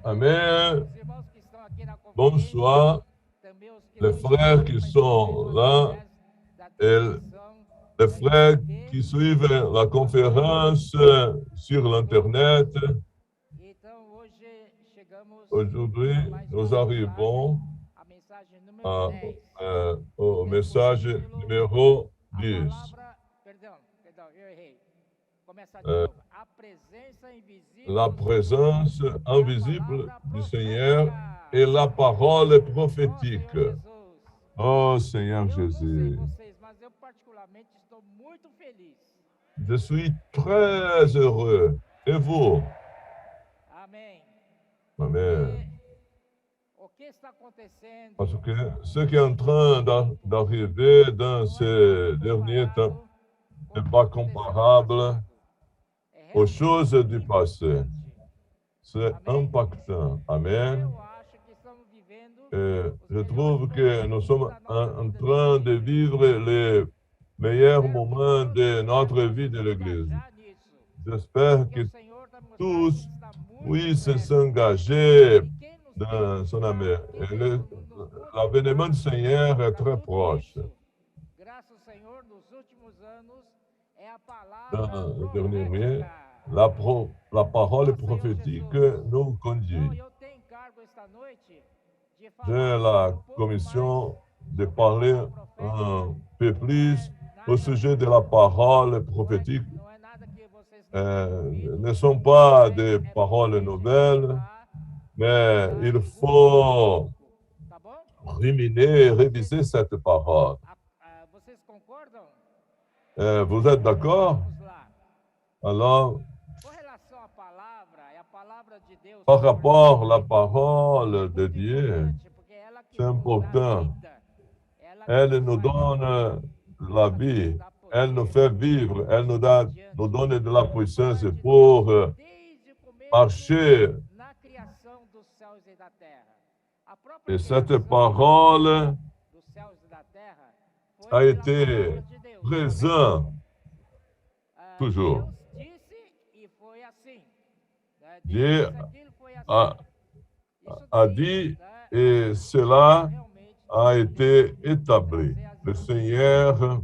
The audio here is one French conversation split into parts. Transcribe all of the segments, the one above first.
Amen. Bonsoir, les frères qui sont là et les frères qui suivent la conférence sur l'Internet. Aujourd'hui, nous arrivons au message numéro 10. La présence invisible du Seigneur et la parole prophétique. Oh Seigneur Jésus, je suis très heureux. Et vous? Amen. Parce que ce qui est en train d'arriver dans ces derniers temps n'est pas comparable aux choses du passé. C'est impactant. Amen. Et je trouve que nous sommes en train de vivre les meilleurs moments de notre vie de l'Église. J'espère que tous puissent s'engager dans son amour. L'avènement du Seigneur est très proche. Dans le dernier mois, la parole prophétique nous conduit. J'ai la commission de parler un peu plus au sujet de la parole prophétique. Ne sont pas des paroles nouvelles, mais il faut ruminer et réviser cette parole. Vous êtes d'accord? Alors, par rapport à la parole de Dieu, c'est important. Elle nous donne la vie, elle nous fait vivre, elle nous donne de la puissance pour marcher. Et cette parole a été présente toujours. Dieu a dit et cela a été établi. Le Seigneur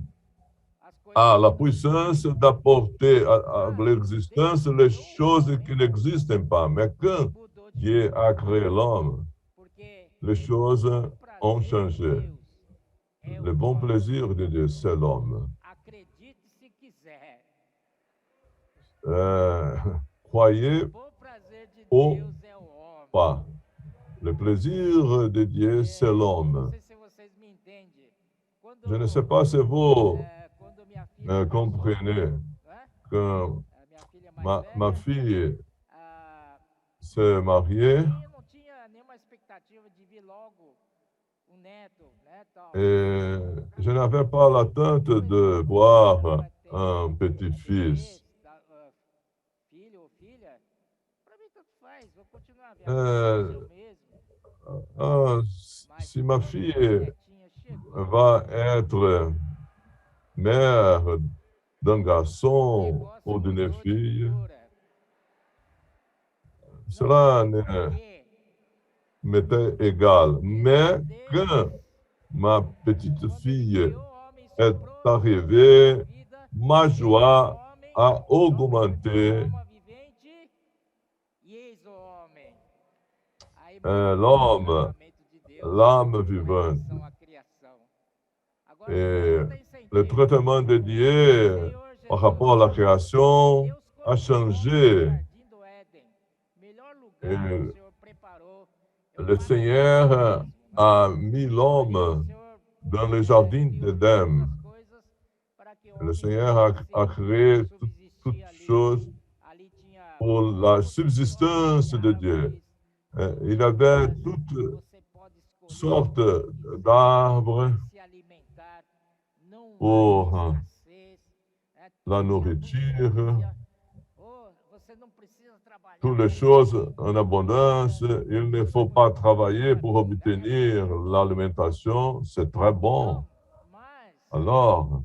a la puissance d'apporter à l'existence les choses qui n'existent pas. Mais quand Dieu a créé l'homme, les choses ont changé. Le bon plaisir de Dieu, c'est l'homme. Croyez ou pas. Le plaisir de Dieu, c'est l'homme. Je ne sais pas si vous comprenez que ma fille s'est mariée et je n'avais pas l'attente de voir un petit-fils. Si ma fille va être mère d'un garçon ou d'une fille, cela m'était égal. Mais quand ma petite fille est arrivée, ma joie a augmenté. L'homme, l'âme vivante. Et le traitement de Dieu par rapport à la création a changé. Et le Seigneur a mis l'homme dans le jardin d'Éden. Le Seigneur a créé toutes choses pour la subsistance de Dieu. Il avait sortes d'arbres pour la nourriture, toutes les choses en abondance. Il ne faut pas travailler pour obtenir l'alimentation. C'est très bon. Alors,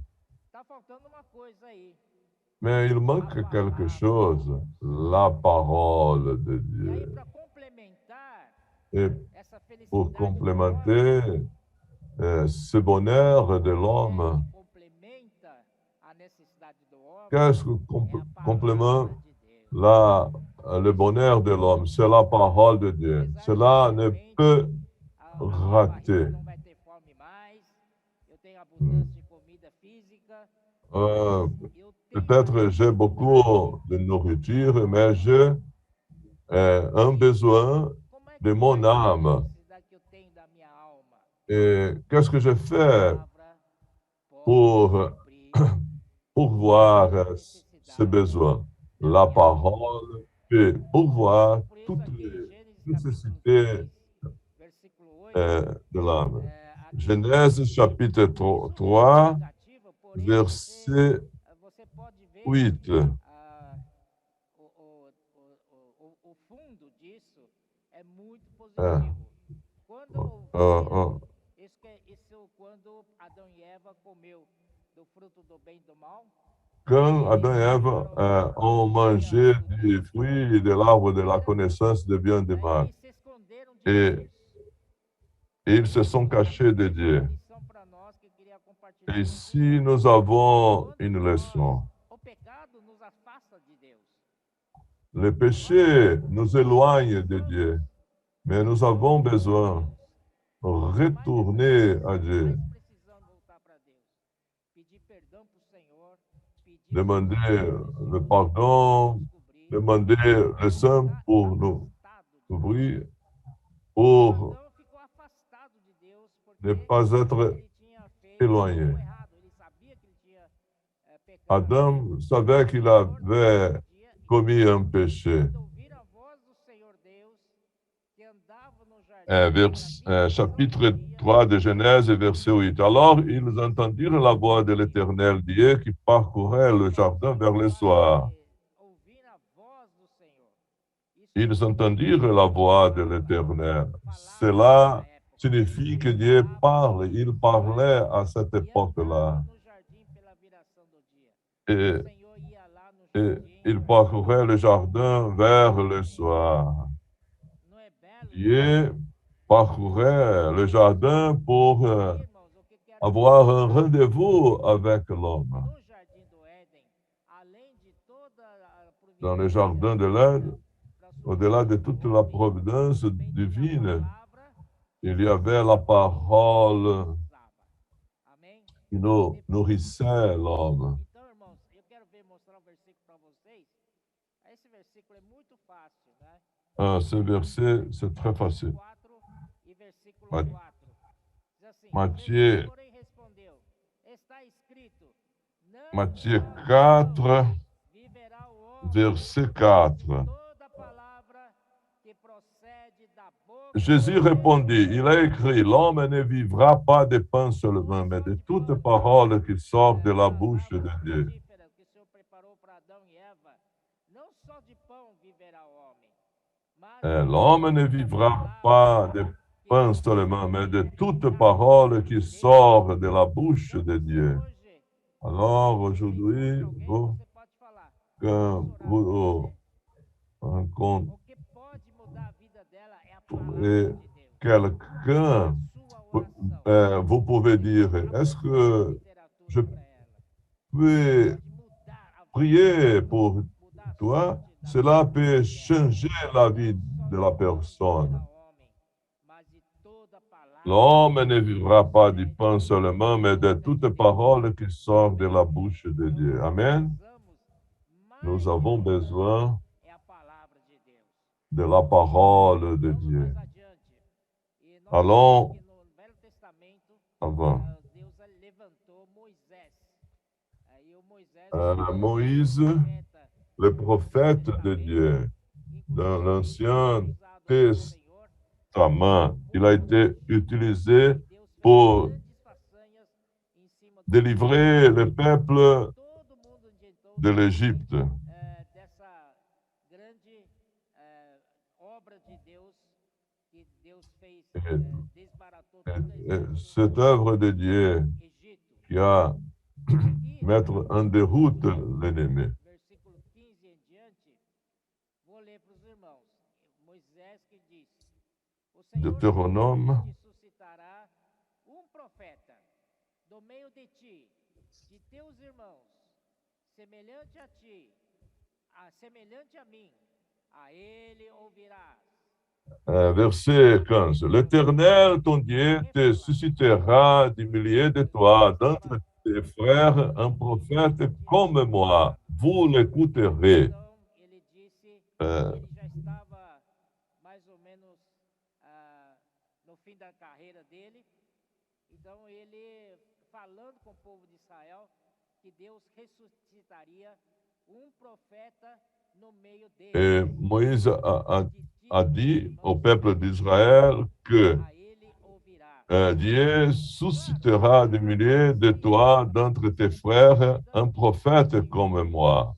mais il manque quelque chose, la parole de Dieu. Et pour complémenter ce bonheur de l'homme, qu'est-ce que complémente le bonheur de l'homme? C'est la parole de Dieu. Cela ne peut rater. Peut-être j'ai beaucoup de nourriture, mais j'ai un besoin de mon âme. Et qu'est-ce que je fais pour pourvoir ce besoin? La parole peut pourvoir toutes les nécessités de l'âme. Genèse chapitre 3, verset 8. Quand Adam et Ève ont mangé du fruit de l'arbre de la connaissance de bien et de mal, et ils se sont cachés de Dieu. Et ici, nous avons une leçon. Le péché nous éloigne de Dieu, mais nous avons besoin de retourner à Dieu. Demander le pardon, demander le Saint pour nous ouvrir, pour ne pas être éloigné. Adam savait qu'il avait commis un péché. Chapitre 3 de Genèse, verset 8. Alors, ils entendirent la voix de l'Éternel Dieu qui parcourait le jardin vers le soir. Ils entendirent la voix de l'Éternel. Cela signifie que Dieu parle. Il parlait à cette époque-là. Et il parcourait le jardin vers le soir. Dieu parcourait le jardin pour avoir un rendez-vous avec l'homme. Dans le jardin de l'Èden, au-delà de toute la providence divine, il y avait la parole qui nourrissait l'homme. Ce verset, c'est très facile. Matthieu 4, verset 4. Jésus répondit, il a écrit, l'homme ne vivra pas de pain seulement, mais de toute parole qui sort de la bouche de Dieu. L'homme ne vivra pas de pain seulement, mais de toute parole qui sort de la bouche de Dieu. Alors, aujourd'hui, quand vous rencontrez quelqu'un, vous pouvez dire, est-ce que je peux prier pour toi? Cela peut changer la vie de la personne. L'homme ne vivra pas du pain seulement, mais de toute parole qui sort de la bouche de Dieu. Amen. Nous avons besoin de la parole de Dieu. Allons avant. Moïse, le prophète de Dieu, dans l'Ancien sa main. Il a été utilisé pour délivrer le peuple de l'Égypte. Cette œuvre de Dieu qui a mettre en déroute l'ennemi. Deutéronome verset 15. L'Éternel, ton Dieu, te suscitera du milieu de toi, d'entre tes frères, un prophète comme moi. Vous l'écouterez. Et Moïse a dit au peuple d'Israël que Dieu suscitera du milieu de toi, d'entre tes frères, un prophète comme moi.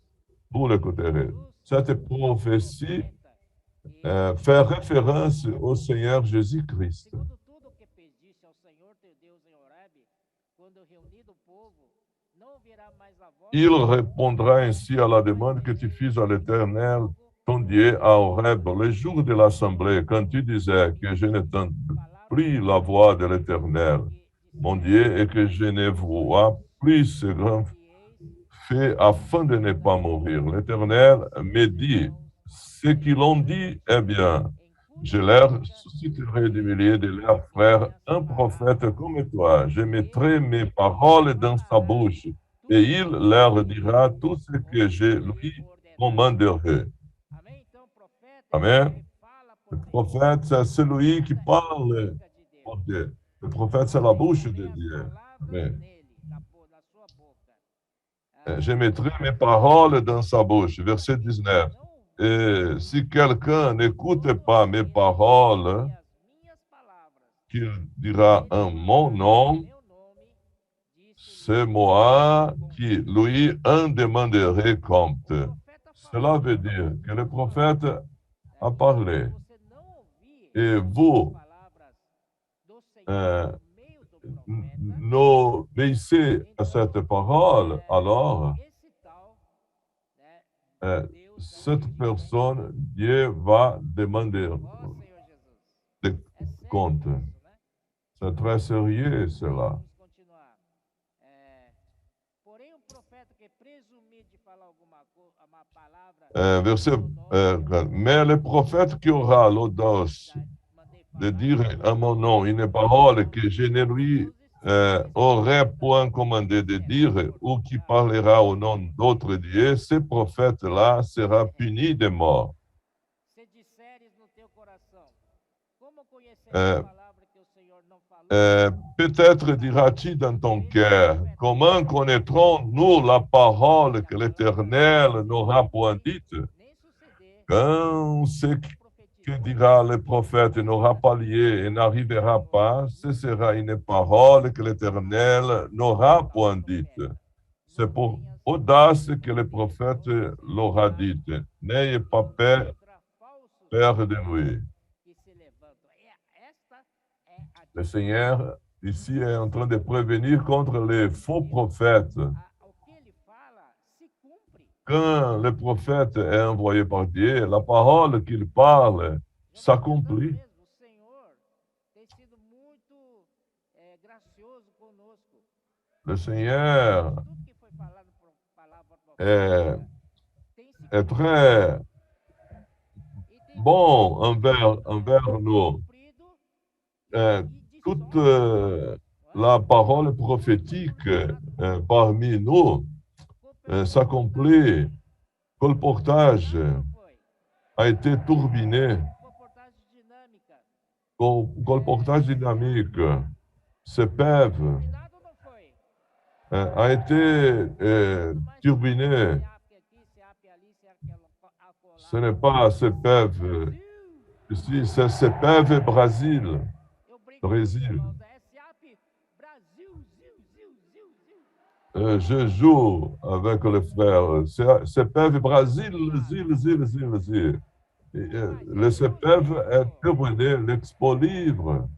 Vous l'écouterez. Cette prophétie fait référence au Seigneur Jésus-Christ. Il répondra ainsi à la demande que tu fis à l'Éternel, ton Dieu, à Horeb, le jour de l'assemblée, quand tu disais que je n'entends plus la voix de l'Éternel, mon Dieu, et que je ne vois plus ce grand fait afin de ne pas mourir. L'Éternel me dit, ce qu'ils ont dit est bien. Je leur susciterai du milieu de leurs frères un prophète comme toi. Je mettrai mes paroles dans sa bouche et il leur dira tout ce que je lui commanderai. Amen. Le prophète, c'est celui qui parle pour Dieu. Le prophète, c'est la bouche de Dieu. Amen. Je mettrai mes paroles dans sa bouche. Verset 19. Et si quelqu'un n'écoute pas mes paroles, qu'il dira en mon nom, c'est moi qui lui en demanderai compte. Cela veut dire que le prophète a parlé. Et vous n'obéissez à cette parole, alors cette personne, Dieu va demander des comptes. C'est très sérieux, cela. Verset, mais le prophète qui aura l'audace de dire à mon nom une parole que je ne lui aurais point commandé de dire ou qui parlera au nom d'autres dieux, ce prophète-là sera puni de mort. Peut-être diras-tu dans ton cœur, comment connaîtrons-nous la parole que l'Éternel n'aura point dite? Quand ce que dira le prophète n'aura pas lieu et n'arrivera pas, ce sera une parole que l'Éternel n'aura point dite. C'est pour audace que le prophète l'aura dite. N'ayez pas peur de lui. Le Seigneur, ici, est en train de prévenir contre les faux prophètes. Quand le prophète est envoyé par Dieu, la parole qu'il parle s'accomplit. Le Seigneur est très bon envers nous. Toute la parole prophétique parmi nous s'accomplit. Colportage a été turbiné. Colportage dynamique. CPEV a été turbiné. Ce n'est pas CPEV Ici, c'est CEPEV Brésil. Brésil. Je joue avec les frères. CEPEV Brésil, zil. Le CEPEV est terminé, l'Expo Livre.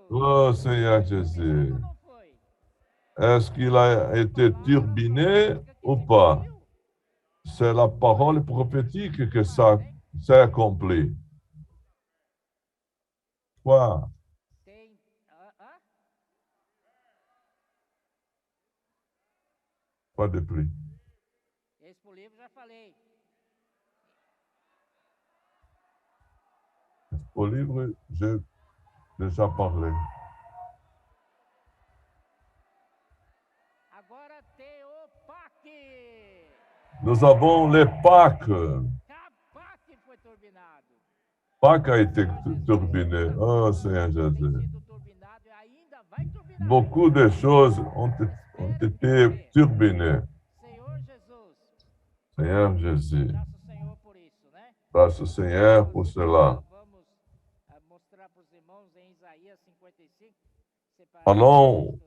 Oh Seigneur Jésus. Est-ce qu'il a été turbiné ou pas? C'est la parole prophétique que ça s'est accompli. Quoi? Pas de prix. Au livre, j'ai déjà parlé. Nous avons les Pâques. Pâques a été turbiné. Oh Seigneur Jésus. Beaucoup de choses ont été turbinées. Seigneur Jésus. Grâce au Seigneur pour cela. Allons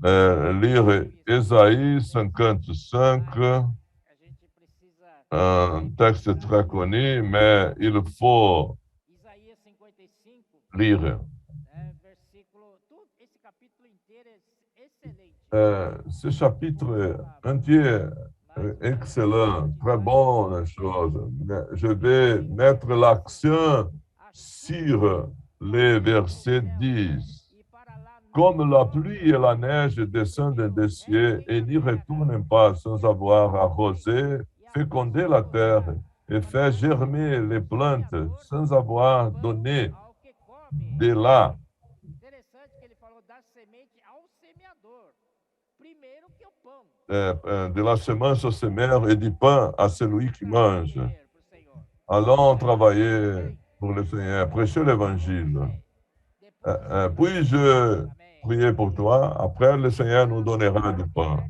lire Ésaïe 55, un texte très connu, mais il faut lire. Ce chapitre entier est excellent, très bonne chose. Je vais mettre l'accent sur les versets 10. Comme la pluie et la neige descendent des cieux et n'y retournent pas sans avoir arrosé, fécondé la terre et fait germer les plantes sans avoir donné d'élan. De la semence au semeur et du pain à celui qui mange. Allons travailler pour le Seigneur, prêcher l'évangile. Puis-je prier pour toi? Après, le Seigneur nous donnera du pain.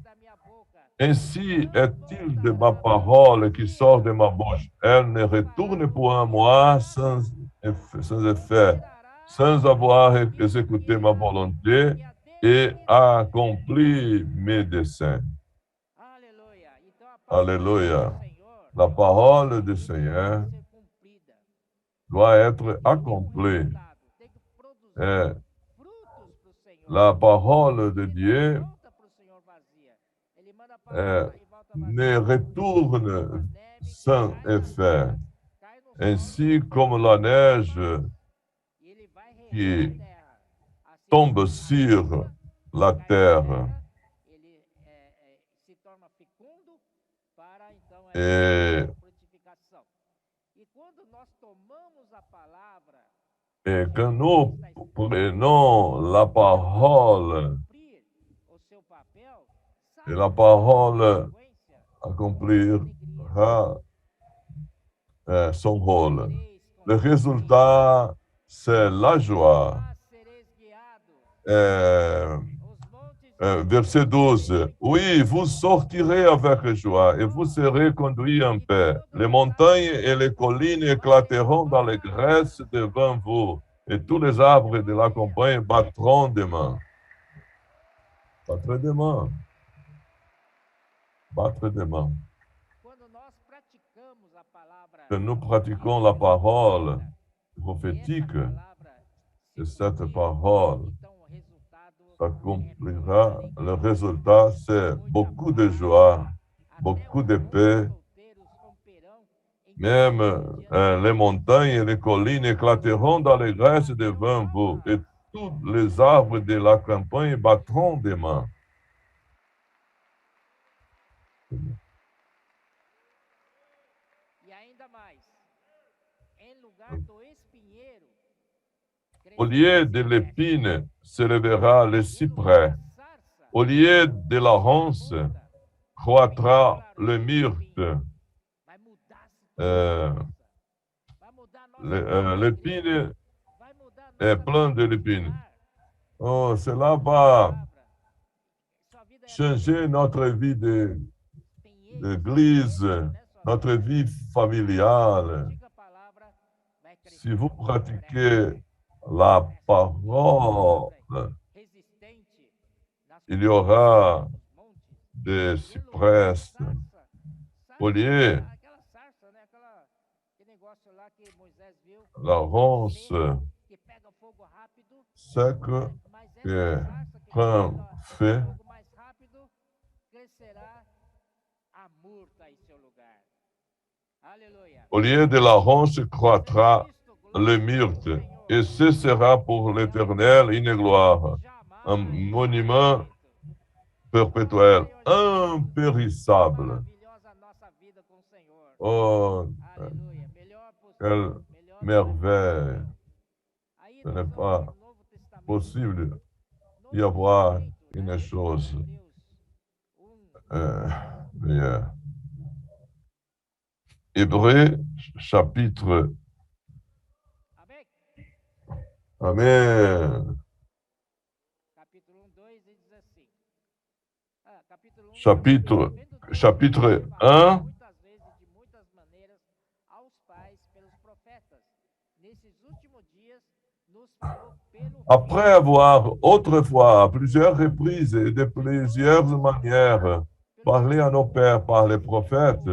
Ainsi est-il de ma parole qui sort de ma bouche. Elle ne retourne point à moi sans effet, sans avoir exécuté ma volonté et accompli mes desseins. Alléluia. La parole du Seigneur doit être accomplie. Et la parole de Dieu ne retourne sans effet, ainsi comme la neige qui tombe sur la terre. Et quand nous prenons la parole, et la parole accomplira son rôle. Le résultat, c'est la joie. Verset 12. Oui, vous sortirez avec joie et vous serez conduits en paix. Les montagnes et les collines éclateront dans les graisses devant vous et tous les arbres de la campagne battront des mains. Battre des mains. Battre des mains. Que nous pratiquons la parole prophétique, et cette parole s'accomplira. Le résultat, c'est beaucoup de joie, beaucoup de paix. Même les montagnes et les collines éclateront dans les graisses devant vous, et tous les arbres de la campagne battront des mains. Au lieu de l'épine s'élèvera le cyprès. Au lieu de la ronce, croîtra le myrte. L'épine est plein de l'épine. Oh, cela va changer notre vie d'église, notre vie familiale. si vous pratiquez la parole, il y aura des cypresses, oliviers, la ronce sec qui prend feu. Au lieu de la ronce croîtra le myrte, et ce sera pour l'Éternel une gloire, un monument perpétuel, impérissable. Oh, quelle merveille! Ce n'est pas possible d'y avoir une chose meilleure. Hébreux, chapitre. Amen. Chapitre 1. Après avoir autrefois, à plusieurs reprises et de plusieurs manières, parlé à nos pères par les prophètes,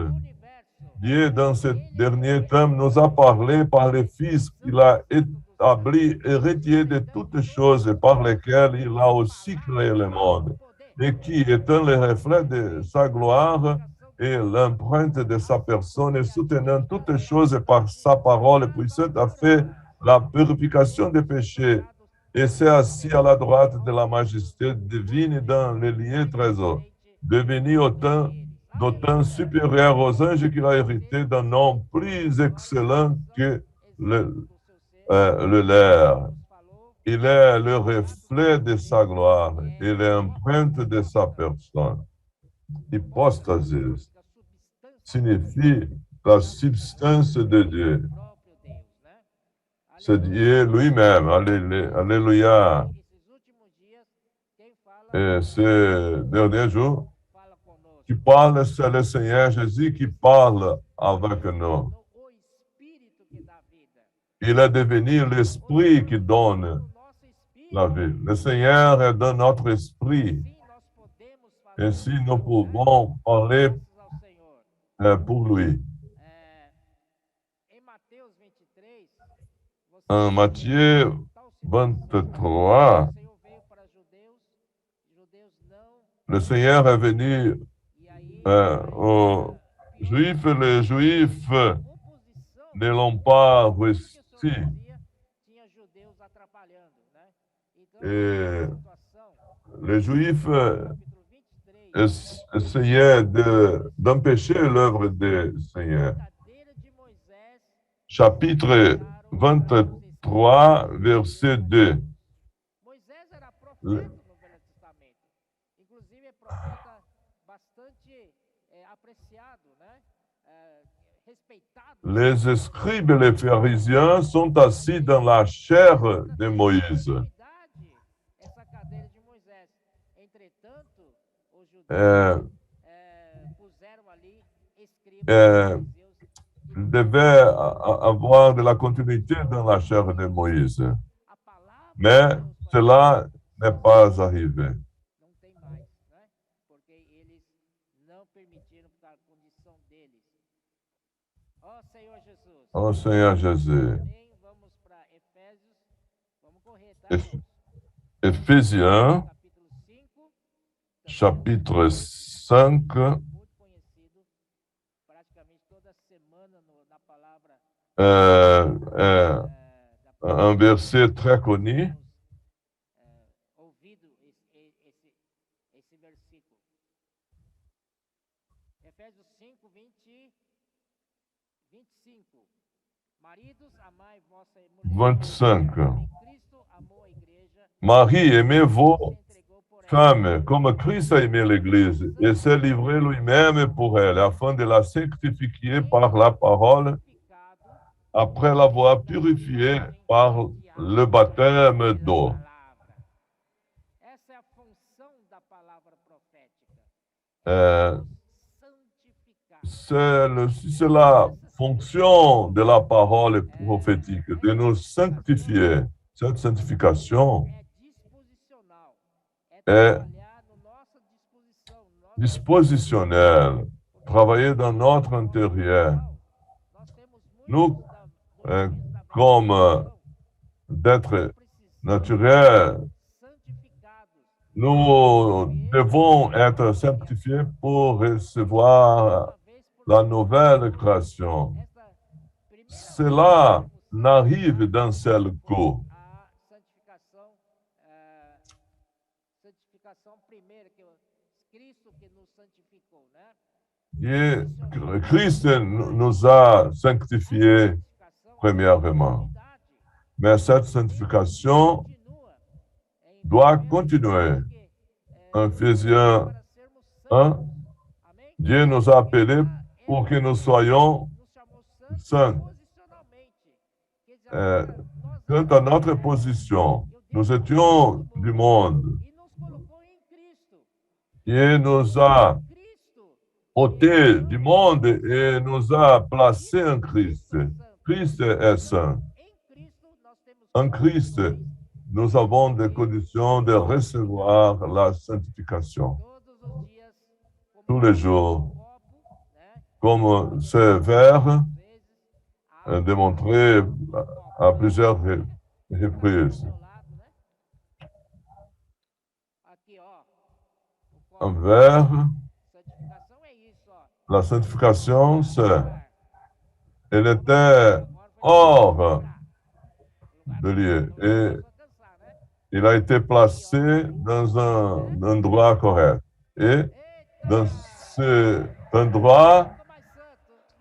Dieu, dans ce dernier temps, nous a parlé par les Fils qu'il a établi et retiré de toutes choses par lesquelles il a aussi créé le monde, et qui, étant le reflet de sa gloire et l'empreinte de sa personne, et soutenant toutes choses par sa parole puissante, a fait la purification des péchés, et s'est assis à la droite de la majesté divine dans les lieux trésors, devenu d'autant supérieur aux anges qu'il a hérité d'un nom plus excellent que le leur. Il est le reflet de sa gloire et l'empreinte de sa personne. Hypostasis signifie la substance de Dieu. C'est Dieu lui-même. Alléluia. Et ces derniers jours, qui parle, c'est le Seigneur Jésus qui parle avec nous. Il est devenu l'esprit qui donne la vie. Le Seigneur est dans notre esprit. Ainsi, nous pouvons parler pour lui. En Matthieu 23, le Seigneur est venu aux Juifs, et les Juifs ne l'ont pas reçu. Et les Juifs essayaient d'empêcher l'œuvre du Seigneur. Chapitre 23, verset 2. Les scribes et les pharisiens sont assis dans la chair de Moïse. Il devait avoir de la continuité dans la chair de Moïse. Mais cela n'est pas arrivé. Oh Seigneur Jésus. Éphésiens, chapitre 5. Un verset très connu. Marie, aimez vos femmes comme Christ a aimé l'Église et s'est livré lui-même pour elle, afin de la sanctifier par la parole, après l'avoir purifiée par le baptême d'eau. C'est la fonction de la parole prophétique, de nous sanctifier. Cette sanctification est dispositionnelle, travailler dans notre intérieur. Nous, comme d'êtres naturels, nous devons être sanctifiés pour recevoir la nouvelle création. Cela n'arrive d'un seul coup. Et Christ nous a sanctifiés premièrement. Mais cette sanctification doit continuer. En Ephésiens 1, Dieu nous a appelés pour que nous soyons saints. Quant à notre position, nous étions du monde. Il nous a ôtés du monde et nous a placés en Christ. Christ est saint. En Christ, nous avons des conditions de recevoir la sanctification. Tous les jours, comme ce vers démontré à plusieurs reprises. Un vers, la sanctification, elle était hors de lieu et il a été placé dans un endroit correct. Et dans cet endroit,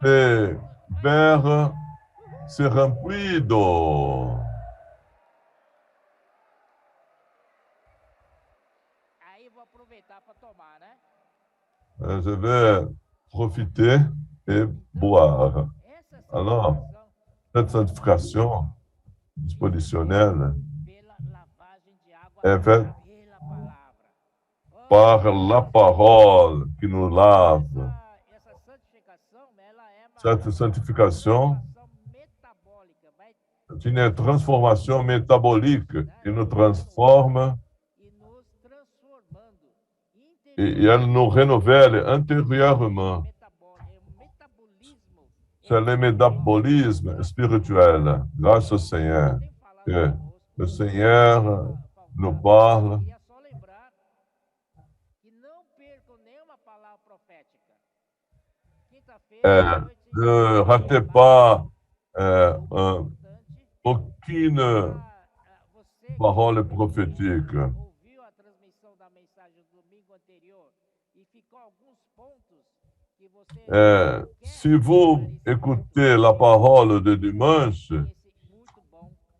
le verre se remplit d'eau. Je vais profiter et boire. Alors, cette sanctification dispositionnelle est faite par la parole qui nous lave. Cette sanctification est une transformation métabolique qui nous transforme et elle nous renouvelle intérieurement. C'est le métabolisme spirituel, grâce au Seigneur. Que le Seigneur nous parle. Ne ratez pas aucune parole prophétique. Si vous écoutez la parole de dimanche,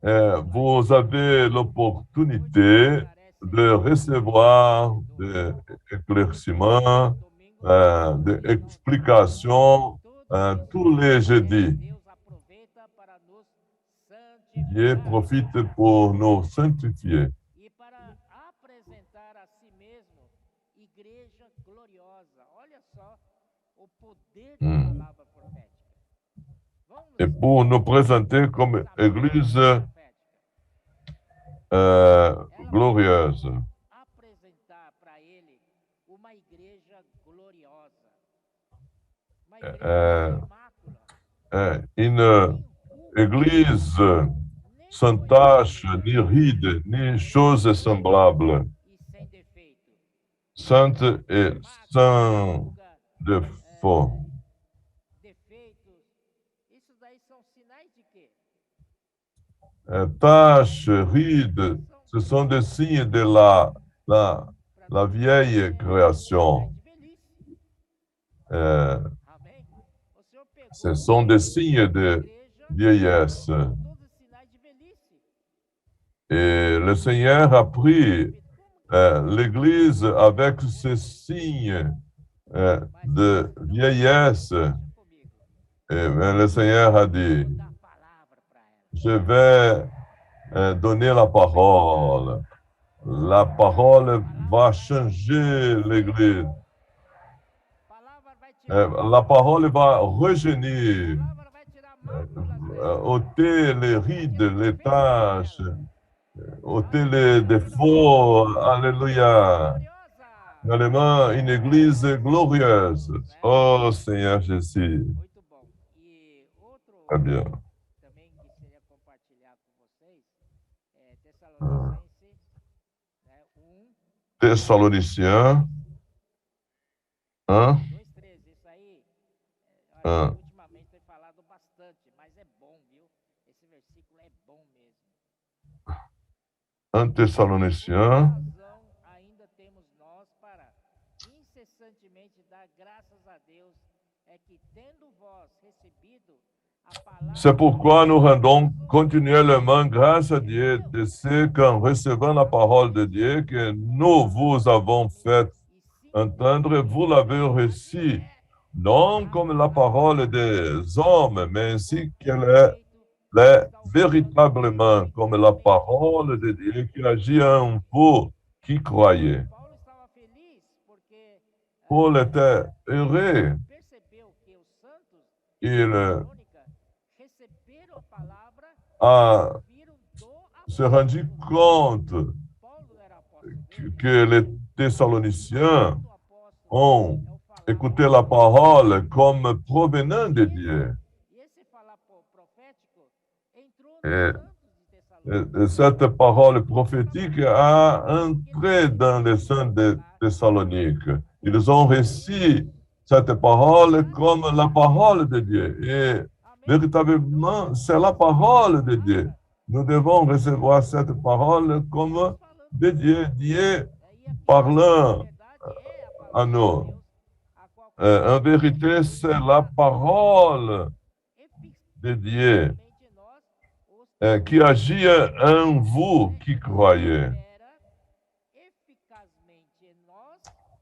vous avez l'opportunité de recevoir des éclaircissements, des explications tous les jeudis. Dieu profite pour nous sanctifier. Et pour nous présenter comme Église glorieuse. Une Église sans tache, ni ride, ni choses semblables, sainte et sans défaut. Taches, rides, ce sont des signes de la vieille création. Ce sont des signes de vieillesse. Et le Seigneur a pris l'Église avec ces signes de vieillesse. Et le Seigneur a dit, je vais donner la parole. La parole va changer l'Église. La parole va rejeunir. ôter les rides, les tâches, ôter les défauts. Alléluia. Également, une église glorieuse. Oh Seigneur Jésus. Muito bom. E outro Très bien. também que seria compartilhar com vocês é Tessalonicenses, né, 1, Thessaloniciens 1, 2, 13. Isso aí, acho que 1. ultimamente tem falado bastante, mas é bom, viu? Esse versículo é bom mesmo. 1 Thessaloniciens. Razão ainda temos nós para incessantemente dar graças a Deus é que tendo vós recebido a palavra. C'est pourquoi nous rendons continuellement grâce à Dieu de ce qu'en recevant la parole de Dieu que nous vous avons fait entendre, vous l'avez reçue, non comme la parole des hommes, mais ainsi qu'elle est véritablement comme la parole de Dieu qui agit en vous qui croyez. Paulo estava feliz porque Paul était heureux. percebeu que os santos Il Tessalônica receberam a palavra a viram do se rendu compte Paulo era apóstolo dele, que les Thessaloniciens o apóstolo ont é o falar. écouté la parole comme provenant de Dieu. E esse falar profético entrou Et, nos santos de Tessalônica. et cette parole prophétique a entré dans les saints de Thessalonique. Ils ont reçu cette parole comme la parole de Dieu. Et véritablement, c'est la parole de Dieu. Nous devons recevoir cette parole comme de Dieu. Dieu parlant à nous. En vérité, c'est la parole de Dieu qui agit en vous qui croyez.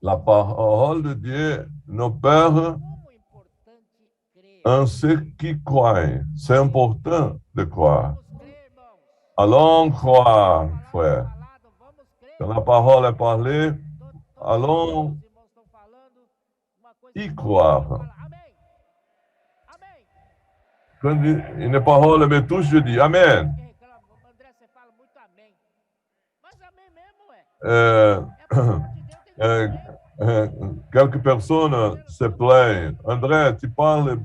La parole de Dieu n'opère en ceux qui croient. C'est important de croire. Allons croire, frère. Quand la parole est parlée, allons y croire. Quand une parole me touche, je dis Amen. Quelques personnes se plaignent. André, tu parles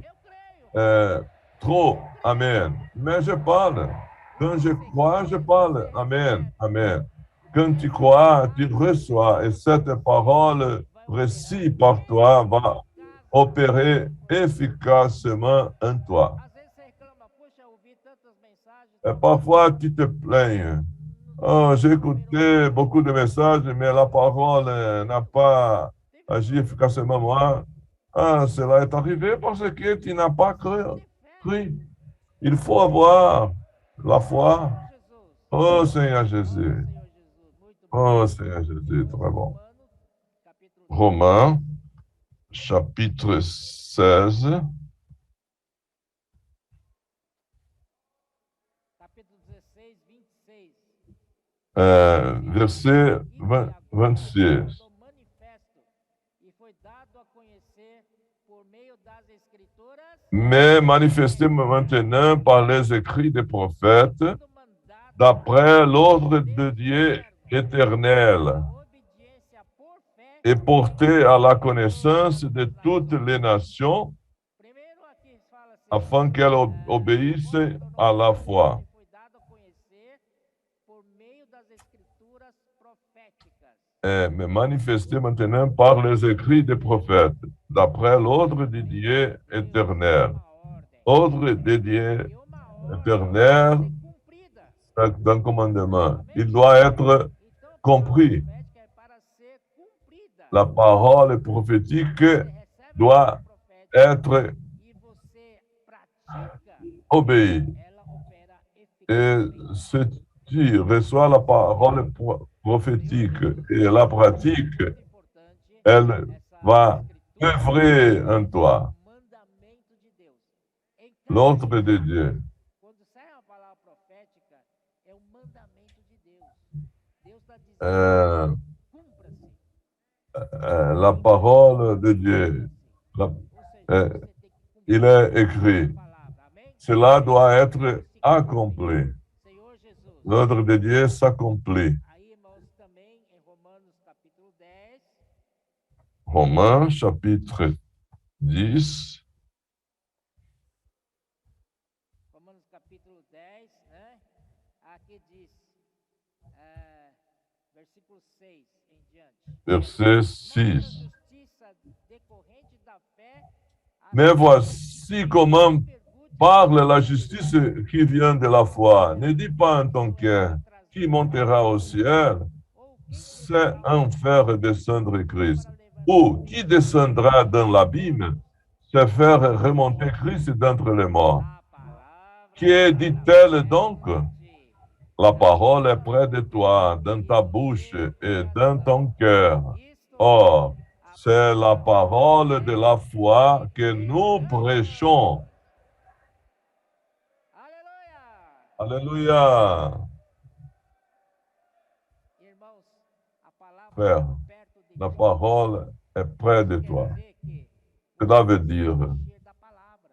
trop. Amen. Mais je parle. Quand je crois, je parle. Amen. Amen. Quand tu crois, tu reçois. Et cette parole reçue par toi va opérer efficacement en toi. Et parfois, tu te plains. Oh, j'ai écouté beaucoup de messages, mais la parole n'a pas agi efficacement moi. Ah, cela est arrivé parce que tu n'as pas cru. Il faut avoir la foi. Oh, Seigneur Jésus. Oh, Seigneur Jésus, très bon. Romains, chapitre 16. Verset 26. Mais manifesté maintenant par les écrits des prophètes, d'après l'ordre de Dieu éternel, et porté à la connaissance de toutes les nations, afin qu'elles obéissent à la foi. Mais manifesté maintenant par les écrits des prophètes, d'après l'ordre de Dieu éternel. Ordre de Dieu éternel, c'est un commandement. Il doit être compris. La parole prophétique doit être obéie. Et si tu reçois la parole prophétique et la pratique, elle va œuvrer en toi. L'ordre de Dieu. La parole de Dieu. Il est écrit. cela doit être accompli. Senhor Jesus. L'ordre de Dieu s'accomplit. Aí, irmãos, também em Romanos capítulo 10, Romains chapitre 10, Romanos capítulo 10, né? Aqui diz, versículo 6 em diante. verset Mas a 6. justiça decorrente da fé, Mais voici comment parle la justice qui vient de la foi. Ne dis pas en ton cœur, qui montera au ciel, c'est un faire descendre Christ. Ou qui descendra dans l'abîme, c'est faire remonter Christ d'entre les morts. a palavra Que dit-elle donc? La parole est près de toi, dans ta bouche et dans ton cœur. Or, c'est la parole de la foi que nous prêchons. Aleluia! Alléluia. Irmãos, a palavra Frère, perto de la ti parole est près de quer toi. dizer que Cela veut dire, encher da palavra.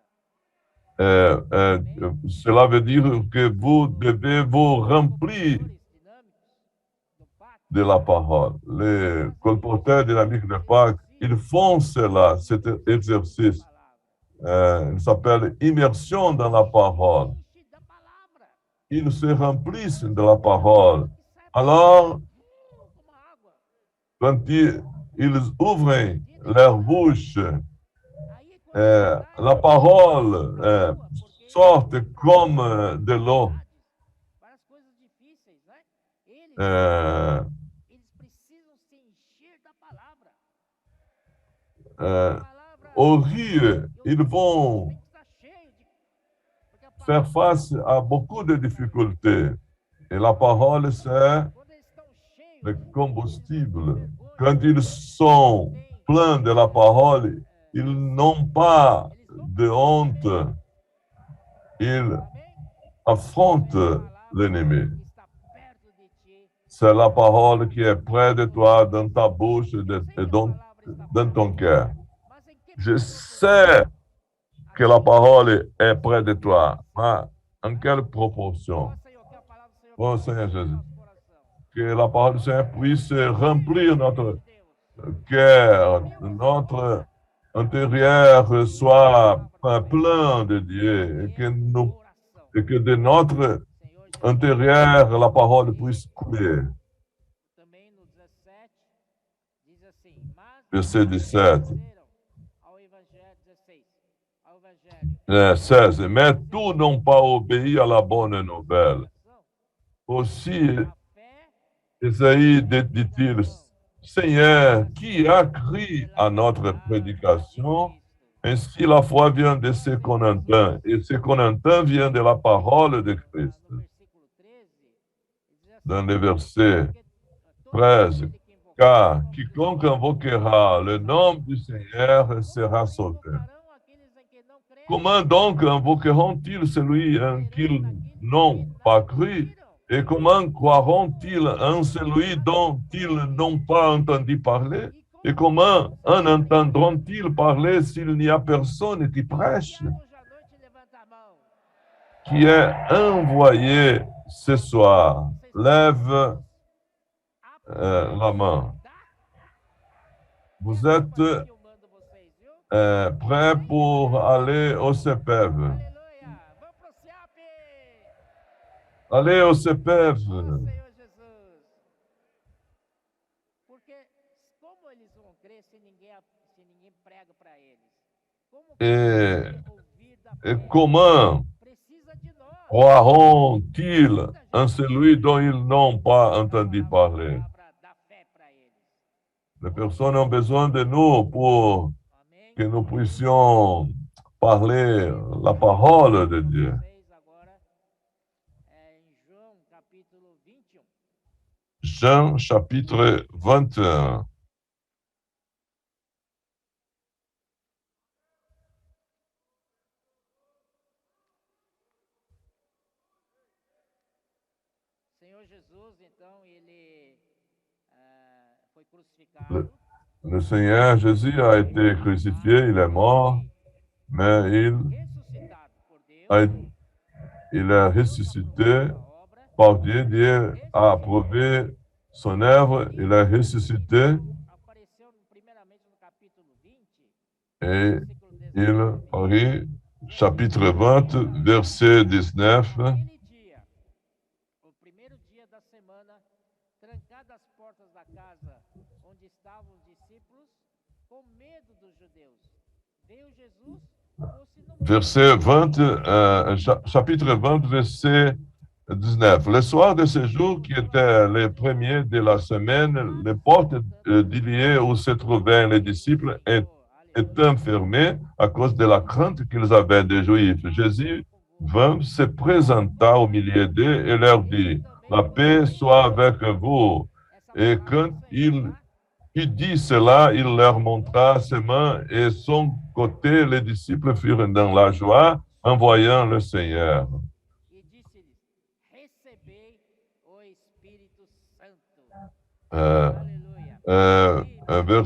cela veut dire que vous devez vous remplir Colporteurs dinâmicos do pacto, de la parole. Les colporteurs dynamiques de Pâques, ils font cela, cet exercice. Il s'appelle immersion dans la parole. enche da palavra. Ils se remplissent de la parole. Que sai Alors, como água. quand ils ouvrent leur bouche, Aí quando la parole sort comme de l'eau. várias coisas difíceis, né? Eles, Euh, eles precisam se encher da palavra. euh, A palavra au riz, ils vont tem que estar cheio de porque a faire palavra, face à beaucoup de difficultés. Et la parole, c'est quando eles estão cheios le combustible. Quand ils sont pleins de la parole, ils n'ont pas de honte. Ils amém? affrontent l'ennemi. Que está perto de ti. C'est la parole qui est près de toi, dans ta bouche et dans ton cœur. Mas em que Je sais que la parole est près de toi. Mais en quelle proportion? Ó, Senhor, que a palavra do Senhor Oh, possa Seigneur encher Jésus. nosso coração. Que la parole du Seigneur puisse remplir notre Deus, cœur, notre intérieur soit plein de Dieu coração. et que de notre Senhor, intérieur, la parole puisse couler. também no 17 diz assim: mas Verset 17. ao evangelho 16, ao evangelho. 16. Mais tous n'ont pas obéi à la bonne nouvelle. Aussi, A fé Isaïe dit-il, Seigneur, qui a cru à notre prédication? Ainsi, la foi vient de ce qu'on entend, et ce qu'on entend vient de la parole de Christ. no versículo 13, diz assim: Dans le verset todo 13, aquele que invocar car quiconque invoquera le nom du Seigneur sera sauvé. invocarão aqueles em que não creem. Comment donc invoqueront-ils celui en qui n'ont pas cru? Et comment croiront-ils en celui dont ils n'ont pas entendu parler? Et comment en entendront-ils parler s'il n'y a personne qui prêche, Hoje à noite levanta a mão. qui est envoyé ce soir? Lève la main. Vous êtes Eu mando vocês, viu? prêts pour aller au CEPEV? Aleluia! Vamos pro CIAP! Allez au CEPEV. Senhor Jesus. Porque como eles vão crer se ninguém prega para eles? Como que Et, eles vão ouvir da et fé? comment Precisa de nós. croiront-ils en celui dont ils n'ont pas entendu parler? Palavra da fé para eles. Les personnes ont besoin de nous pour Amém? que nous puissions parler la parole de Dieu. Vocês agora em João capítulo 21. Jean chapitre 21. Senhor Jesus, então, ele foi crucificado. Le Seigneur Jésus a été crucifié, il est mort, mais il Ressuscitado por Deus. il est ressuscité par Dieu. Dieu a approuvé son œuvre. Il est ressuscité Apareceu primeiramente no capítulo 20, et versículo il 19. parut, chapitre 20, verset 19. Naquele dia, o primeiro dia da semana, trancadas as portas da casa onde estavam os discípulos, com medo dos judeus, veio Jesus, pôs-se no meio. Verset 20, chapitre 20, verset 19. Le soir de ce jour, qui était le premier de la semaine, les portes du lieu où se trouvaient les disciples étaient fermées à cause de la crainte qu'ils avaient des Juifs. Jésus vint, se présenta au milieu d'eux et leur dit, la paix soit avec vous. Et quand il dit cela, il leur montra ses mains et son côté. Les disciples furent dans la joie en voyant le Seigneur. E disse-lhes: Recebei o Espírito Santo. Euh, Aleluia.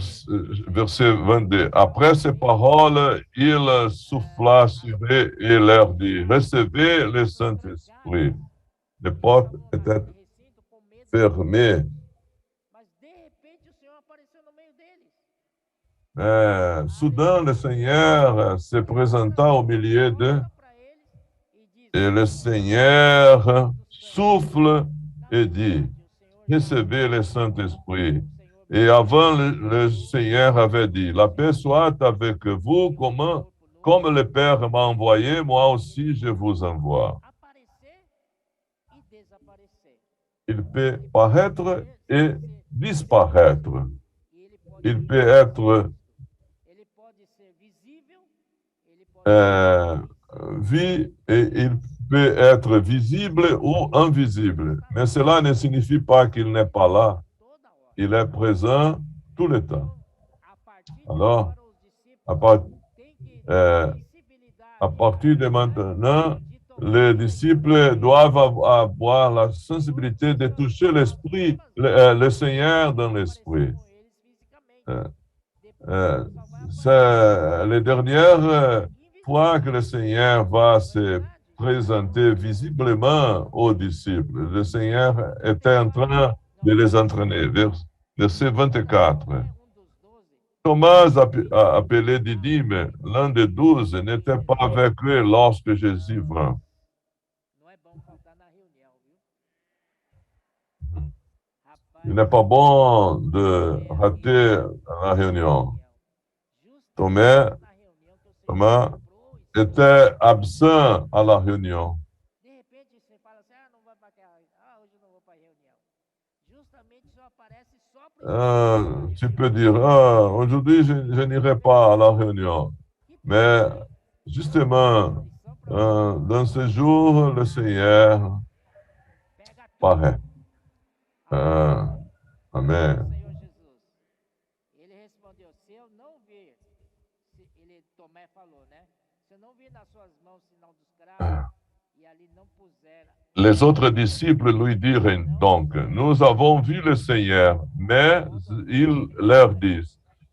verset 22. Après ces paroles, il souffla sur eux et leur dit, recevez le Saint-Esprit. Les portes étaient Recinto com medo, fermées. mas de repente o Senhor apareceu no meio deles. Soudain, le Seigneur se présenta au milieu d'eux Olha para eles e diz: et le Seigneur souffle et dit, recevez le Saint-Esprit. Et avant, le Seigneur avait dit, la paix soit avec vous, comme le Père m'a envoyé, moi aussi je vous envoie. Aparecer e desaparecer. Il peut paraître et disparaître. E ele pode Il ser peut être ele pode ser visível, ele pode vu et il peut être visible ou invisible. Mais cela ne signifie pas qu'il n'est pas là. toda hora. Il est présent tout le temps. A partir de Alors, agora, os discípulos à, part- têm que euh, ter sensibilidade à partir de maintenant, de les disciples doivent avoir la sensibilité de toucher l'esprit, le Seigneur dans l'esprit. com eles fisicamente. Euh, C'est les dernières fois que le Seigneur va se présenter visiblement aux disciples. Le Seigneur était en train de les entraîner. Verset 24. Thomas, appelé Didyme, l'un des 12, n'était pas avec eux lorsque Jésus vint. Não é bom faltar na reunião, viu? Il n'est pas bon de rater la réunion. Thomas Na reunião que o Senhor comprou, était absent à la réunion. de repente você fala assim: não vai para aquela, hoje eu não vou para a reunião. Justamente só aparece só para Tu peux dire, aujourd'hui, je n'irai pas à la réunion. Mais justement, dans ce jour, le Seigneur paraît. Amen. Senhor Jesus. Ele respondeu: se eu não vir, Tomé falou, né? Se eu não vir nas suas mãos sinal dos cravos e ali não puser. Les autres disciples lui dirent donc, nous avons vu le Seigneur, mais il leur dit,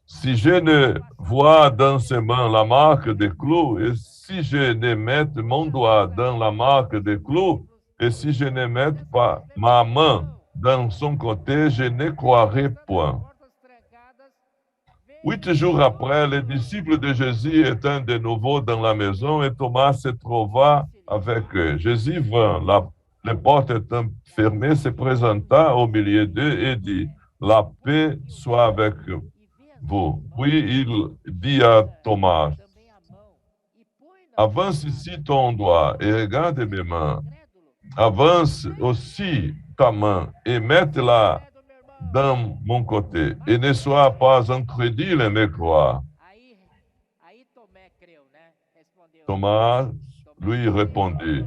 si je ne vois dans ses mains la marque des clous, et si je ne mets mon doigt dans la marque des clous, et si je ne mets pas ma main dans son côté, je ne croirai point. 8 jours après, les disciples de Jésus étaient de nouveau dans la maison et Thomas se trouva avec eux. Jésus vint, les portes étant fermées, se présenta au milieu d'eux et dit, la paix soit avec vous. Puis il dit à Thomas, avance ici ton doigt et regarde mes mains. Avance aussi ta main et mette-la dans mon côté et ne sois pas incrédule, mais crois. Thomas lui répondit,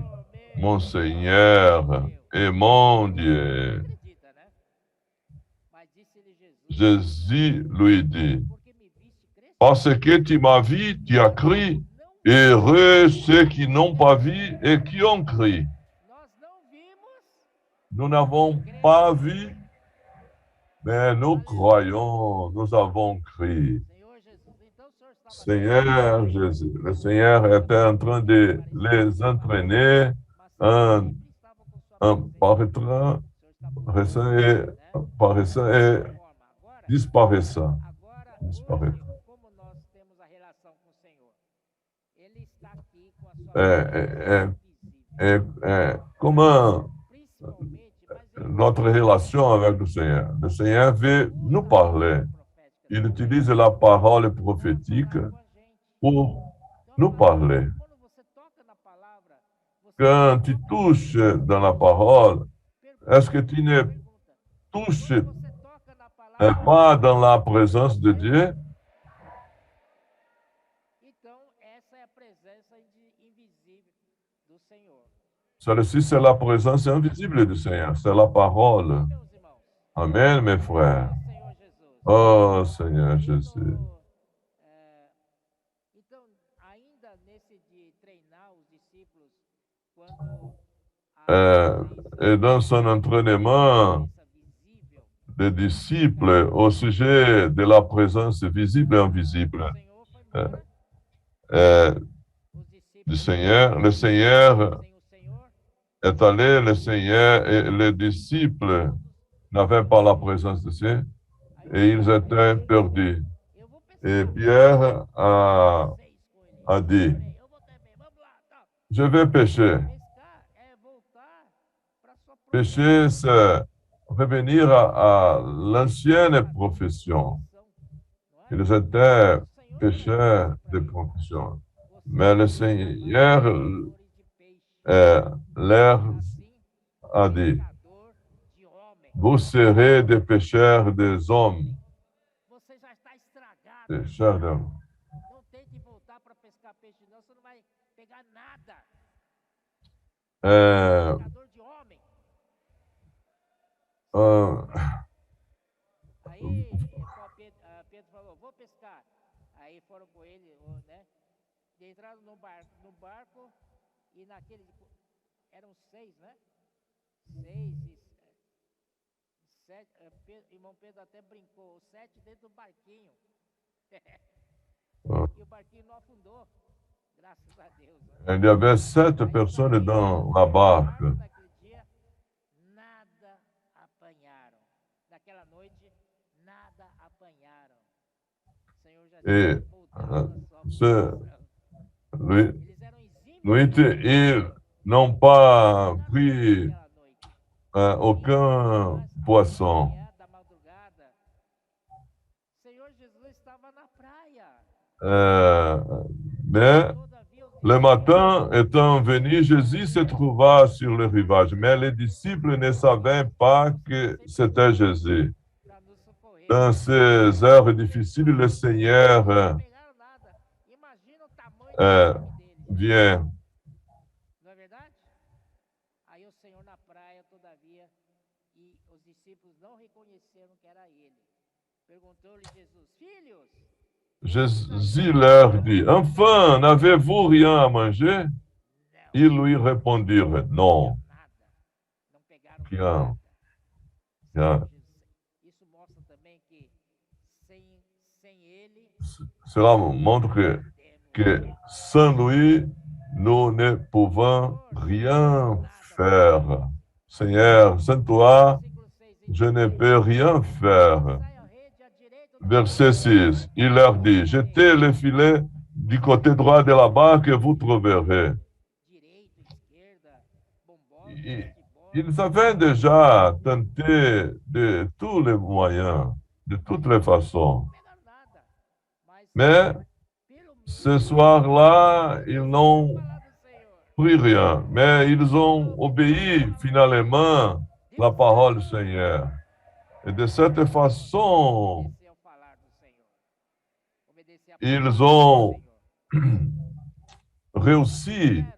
mon Seigneur et mon Dieu. Jésus lui dit, parce que tu m'as vu, tu as crié, heureux ceux qui n'ont pas vu et qui ont crié. Nous n'avons pas vu, mais nous croyons, nous avons crié. Seigneur Jésus, le Seigneur était en train de les entraîner en, en paraissant et, paraissant et disparaissant. Agora, hoje, Disparaître. como nós temos a relação com o Senhor? Ele está aqui com a sua É, presença invisível. comment Principalmente, mas ele notre relation avec le Seigneur. Le Seigneur veut nous parler. profética Il utilise la parole prophétique com a gente. pour Então, nous parler. quando você toca na palavra, você Quand tu touches dans la parole, est-ce que tu ne pergunta. touches Quando você toca na palavra, pas dans la présence de Dieu? então essa é a presença invisível do Senhor. Celle-ci, c'est la présence invisible du Seigneur. C'est la parole. Meus irmãos, Amen, mes frères. Senhor Jesus. Oh, Seigneur Eu Jésus. tô, então, ainda nesse de treinar os discípulos, quando Et dans son entraînement presença visível, des disciples au sujet de la présence visible et invisible o Senhor foi embora, du os discípulos Seigneur, le Seigneur sem o Senhor, est allé, le Seigneur et les disciples n'avaient pas la présence de Dieu et ils étaient perdus. eu vou Et pescar Pierre vocês com ele. a dit, Eu vou também, vamos lá, tá. je vais pêcher. Pescar é voltar para sua Pécher, c'est revenir à l'ancienne profession. não é? Ils étaient pécheurs de profession. Mais le Seigneur Pescadores de peixe, leur assim, a dit, pescador de homem. vous serez des pécheurs des hommes. Você já está estragado. Pécheurs d'hommes. Não tente voltar para pescar peixe, não, você não vai pegar nada. Euh, Pescador de homem. euh, Aí Pedro falou, vou pescar. Aí foram com ele, né? E entraram no barco e naquele. Eram 6, né? 6 e 7. Irmão Pedro até brincou, 7 dentro do barquinho. E o barquinho não afundou. Graças a Deus. Né? il y avait 7 personnes dans la barque. Naquele dia, nada apanharam. Naquela noite, nada apanharam. O Senhor já Et tinha voltado a sua ce, posição. lui, Eles eram nuit, ils n'ont pas pris naquela noite. aucun poisson. Da madrugada, o Senhor Jesus estava na praia. Mais Todavia, le matin étant venu, Jésus se trouva sur le rivage, mais les disciples ne savaient pas que c'était Jésus. para nos socorrer. Dans ces heures difficiles, le Seigneur Não pegaram nada. Imagina o tamanho do nome deles. vient. Não é verdade? Aí o Senhor na praia, todavia, e os discípulos não reconheceram que era ele. Perguntou-lhe Jesus, filhos, Jésus leur dit, enfin, n'avez-vous rien à manger? não, Ils lui répondirent, non. nada. Não pegaram Rien. nada. Rien. Isso mostra também que sem ele, Cela montre que sans lui, nous ne pouvons rien faire. Seigneur, sans toi, versículo 6, je ne peux rien faire. sai a rede à direita do Verset 6, il leur dit, jetez le filet du côté droit de la barque et vous trouverez. direito, esquerda, bombom, Ils avaient déjà tenté de tous les moyens, de toutes les façons. não pegaram nada. Mas Mais pelo ce soir-là, ils n'ont falar do Senhor, pris rien, mais ils ont obéi finalement la parole du Seigneur. Et de cette façon, obedecer ao falar do Senhor. Obedecer a ils palavra ont do Senhor. réussi Fizeram,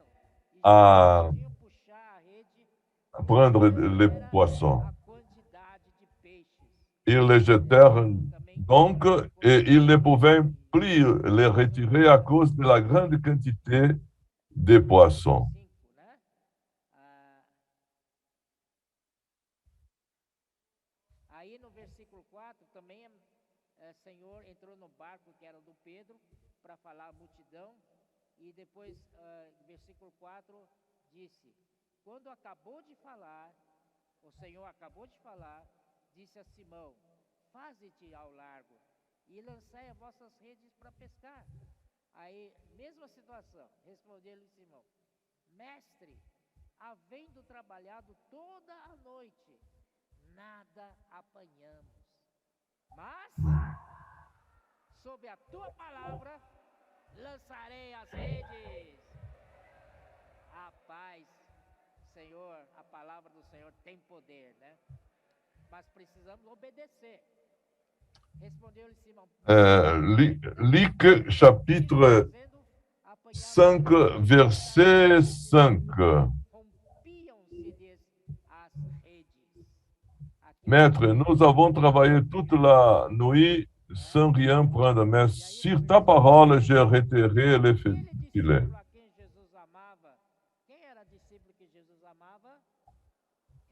e à podiam puxar a rede, prendre les poissons. a quantidade de peixes. Ils les jetèrent donc et ils ne pouvaient plus les retirer à cause de la grande quantité de poissons. 5, né? Aí no versículo 4 também, Senhor entrou no barco que era do Pedro para falar à multidão. E depois, versículo 4, disse: quando acabou de falar, o Senhor acabou de falar, disse a Simão: faze-te ao largo e lançai as vossas redes para pescar. Aí, mesma situação, respondeu-lhe Simão: mestre, havendo trabalhado toda a noite, nada apanhamos, mas sob a tua palavra lançarei as redes. Rapaz, Senhor, a palavra do Senhor tem poder, né? Mas precisamos obedecer. Respondeu-lhe Simão: Luc chapitre 5, verset 5. rompiam-se-lhes as redes. Maître, nous avons travaillé toute la nuit sans rien prendre, mais sur ta parole, j'ai retiré les Aquele filets. discípulo a quem Jesus amava, quem era discípulo que Jesus amava?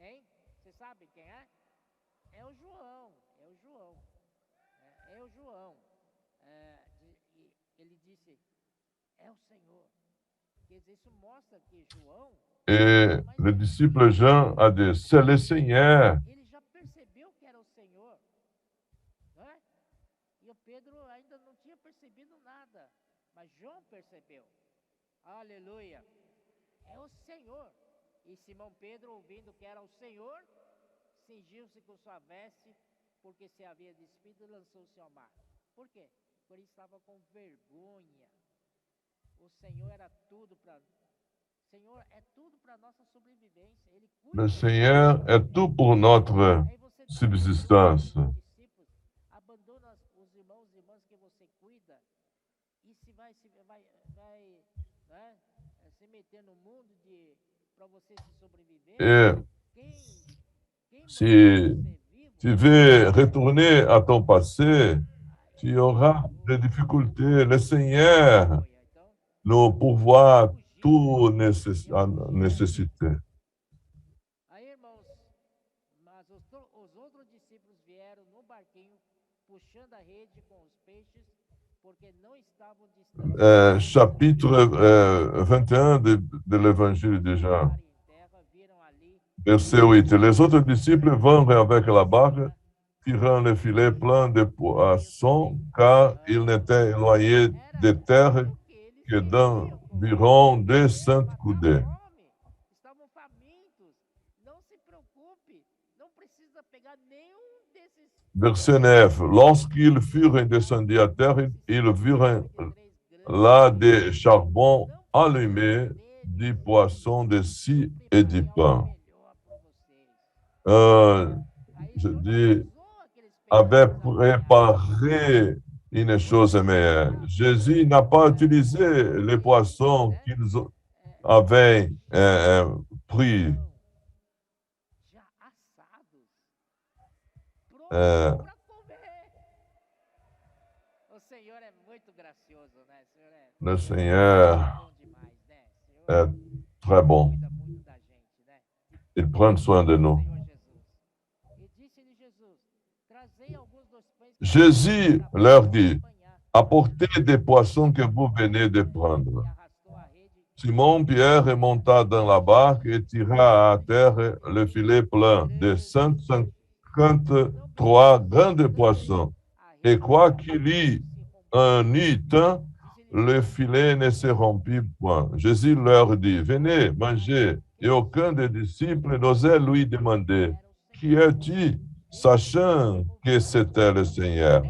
Hein? Você sabe quem é? É o João, é o João. É o João. Ele disse: é o Senhor. Quer dizer, isso mostra que João, Et le disciple Jean a dit, c'est le Seigneur. ele já percebeu que era o Senhor, não é? E o Pedro ainda não tinha percebido nada, mas João percebeu. Aleluia. É o Senhor. E Simão Pedro, ouvindo que era o Senhor, cingiu-se com sua veste, porque se havia despido e lançou-se ao mar. Por quê? Porque ele estava com vergonha. O Senhor era tudo para... Senhor é tudo para nossa sobrevivência. Ele cuida. Le Seigneur est tout pour notre Aí você subsistance. discípulos, abandona os irmãos e irmãs que você cuida e vai né, se meter no mundo para você se sobreviver. Et Quem si mantém você vivo? tu veux retourner à ton passé, tu auras des difficultés. Le Seigneur Então, nous pourvoit tout nécessité. aí, irmãos, mas os outros discípulos vieram no barquinho, puxando a rede com os peixes, porque não estavam distantes. Chapitre 21 de l'évangile de Jean, Em terra, viram ali verset 8. Les autres disciples vinrent avec la barque, tirant le filet plein de poissons, car ils n'étaient éloignés de terre o que eles que viviam. d'environ 200 coudées. Fome, estavam famintos. Não se preocupe, não precisa pegar nenhum desses. Verset 9. Lorsqu'ils furent descendus à terre, ils virent là des charbons allumés, du poisson, de scie et du pain. Je dis, avait préparé une chose meilleure. Jésus n'a pas utilisé les poissons qu'ils avaient pris. Já assados, prontos É. para comer. O Senhor é muito gracioso, né? O Senhor é Le Seigneur bom demais, né? O Senhor est très bon. cuida muito da gente, né? Il prend soin de nous. Senhor Jesus. E disse-lhe Jesus: trazei alguns dos pães que Jésus para leur dit, apanhar. apportez des poissons que vous venez de prendre. E arrastou a rede. Simon Pierre monta dans la barque et tira à terre le filet plein de 153 grains de poissons. Et quoi qu'il y en eût un, le filet ne se rompit point. Jésus leur dit, venez, mangez. Et aucun des disciples n'osait lui demander, qui es-tu, sachant que c'était le Seigneur.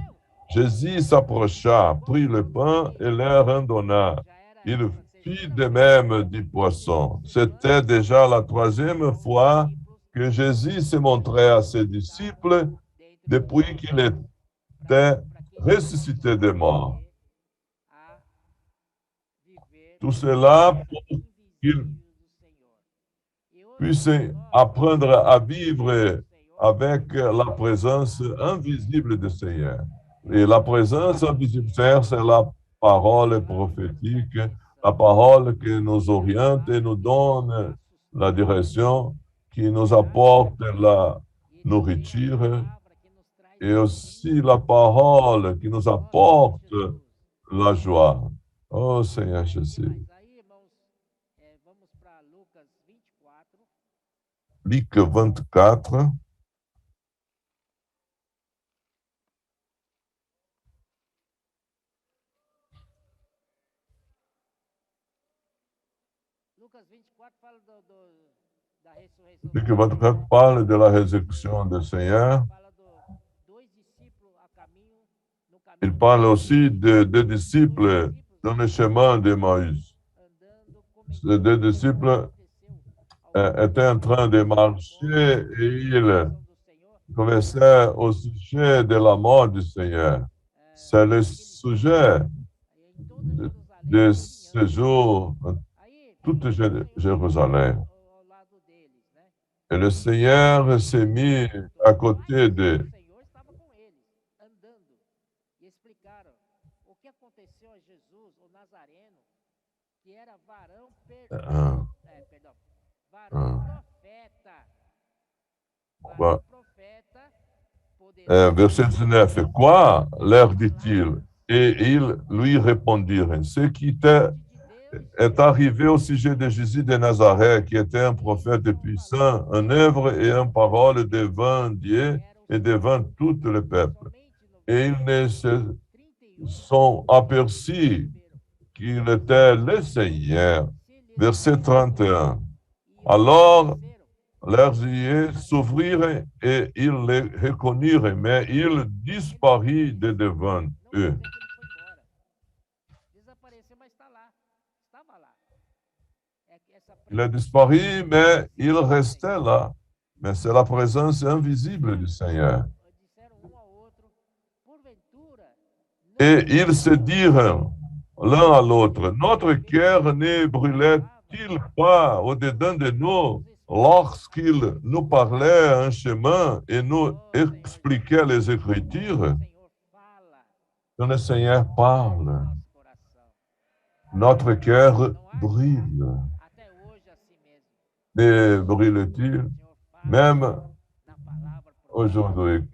Jésus s'approcha, prit le pain et leur en donna. Il fit de même du poisson. C'était déjà la troisième fois que Jésus se montrait à ses disciples depuis qu'il était ressuscité des morts. Tout cela pour qu'ils puissent apprendre à vivre avec la présence invisible du Seigneur. Et la présence invisible du Seigneur, c'est la parole prophétique, la parole qui nous oriente et nous donne la direction, qui nous apporte la nourriture, et aussi la parole qui nous apporte la joie. Oh Seigneur Jésus. Mas aí, irmãos, vamos para Lucas 24. Luc 24. Lucas 24 fala da ressurreição Luc do Senhor. 24 parle de la résurrection du Seigneur. Fala dois discípulos a caminho, no caminho Il parle aussi de deux disciples dans le chemin d'Emmaüs. andando, Ces deux disciples étaient en train de marcher et ils do Senhor. conversaient au sujet de la mort du Seigneur. C'est le sujet Em toda de Jerusalém, ce jour en aí, toute Jérusalem. ao lado deles, né? Et le Seigneur s'est mis à côté Mas de. o Senhor estava com eles, andando, e explicaram o que aconteceu a Jesus, o Nazareno, que era varão Ah, varão ah. profeta. Bah, Varão profeta, poderoso. verset 19. Quoi, leur dit-il? Et ils lui répondirent, ce qui est arrivé au sujet de Jésus de Nazareth, qui était un prophète puissant, en œuvre et en parole devant Dieu et devant tout le peuple. Et ils ne se sont aperçus qu'il était le Seigneur. Verset 31. Alors, leurs yeux s'ouvrirent et ils le reconnurent, mais il disparut de devant eux. Desapareceu, mas está lá. Estava lá. Il a disparu, mais il restait là. Mais c'est la présence invisible du Seigneur. Et ils se dirent l'un à l'autre, notre cœur ne brûlait-il pas au-dedans de nous lorsqu'il nous parlait en chemin et nous expliquait les Écritures? Quand le Seigneur parle, notre cœur brûle. Ne brûle-t-il? Même aujourd'hui,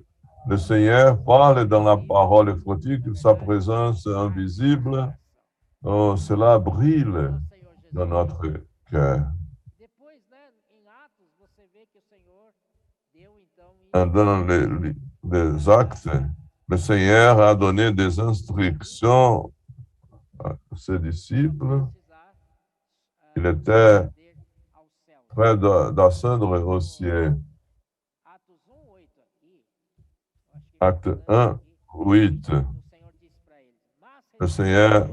le Seigneur parle dans la parole prophétique, sa présence invisible. Oh, cela brille dans notre cœur. Dans les actes, le Seigneur a donné des instructions à ses disciples. Il était près d'ascendre au ciel. Acte 1, 8. Le Seigneur,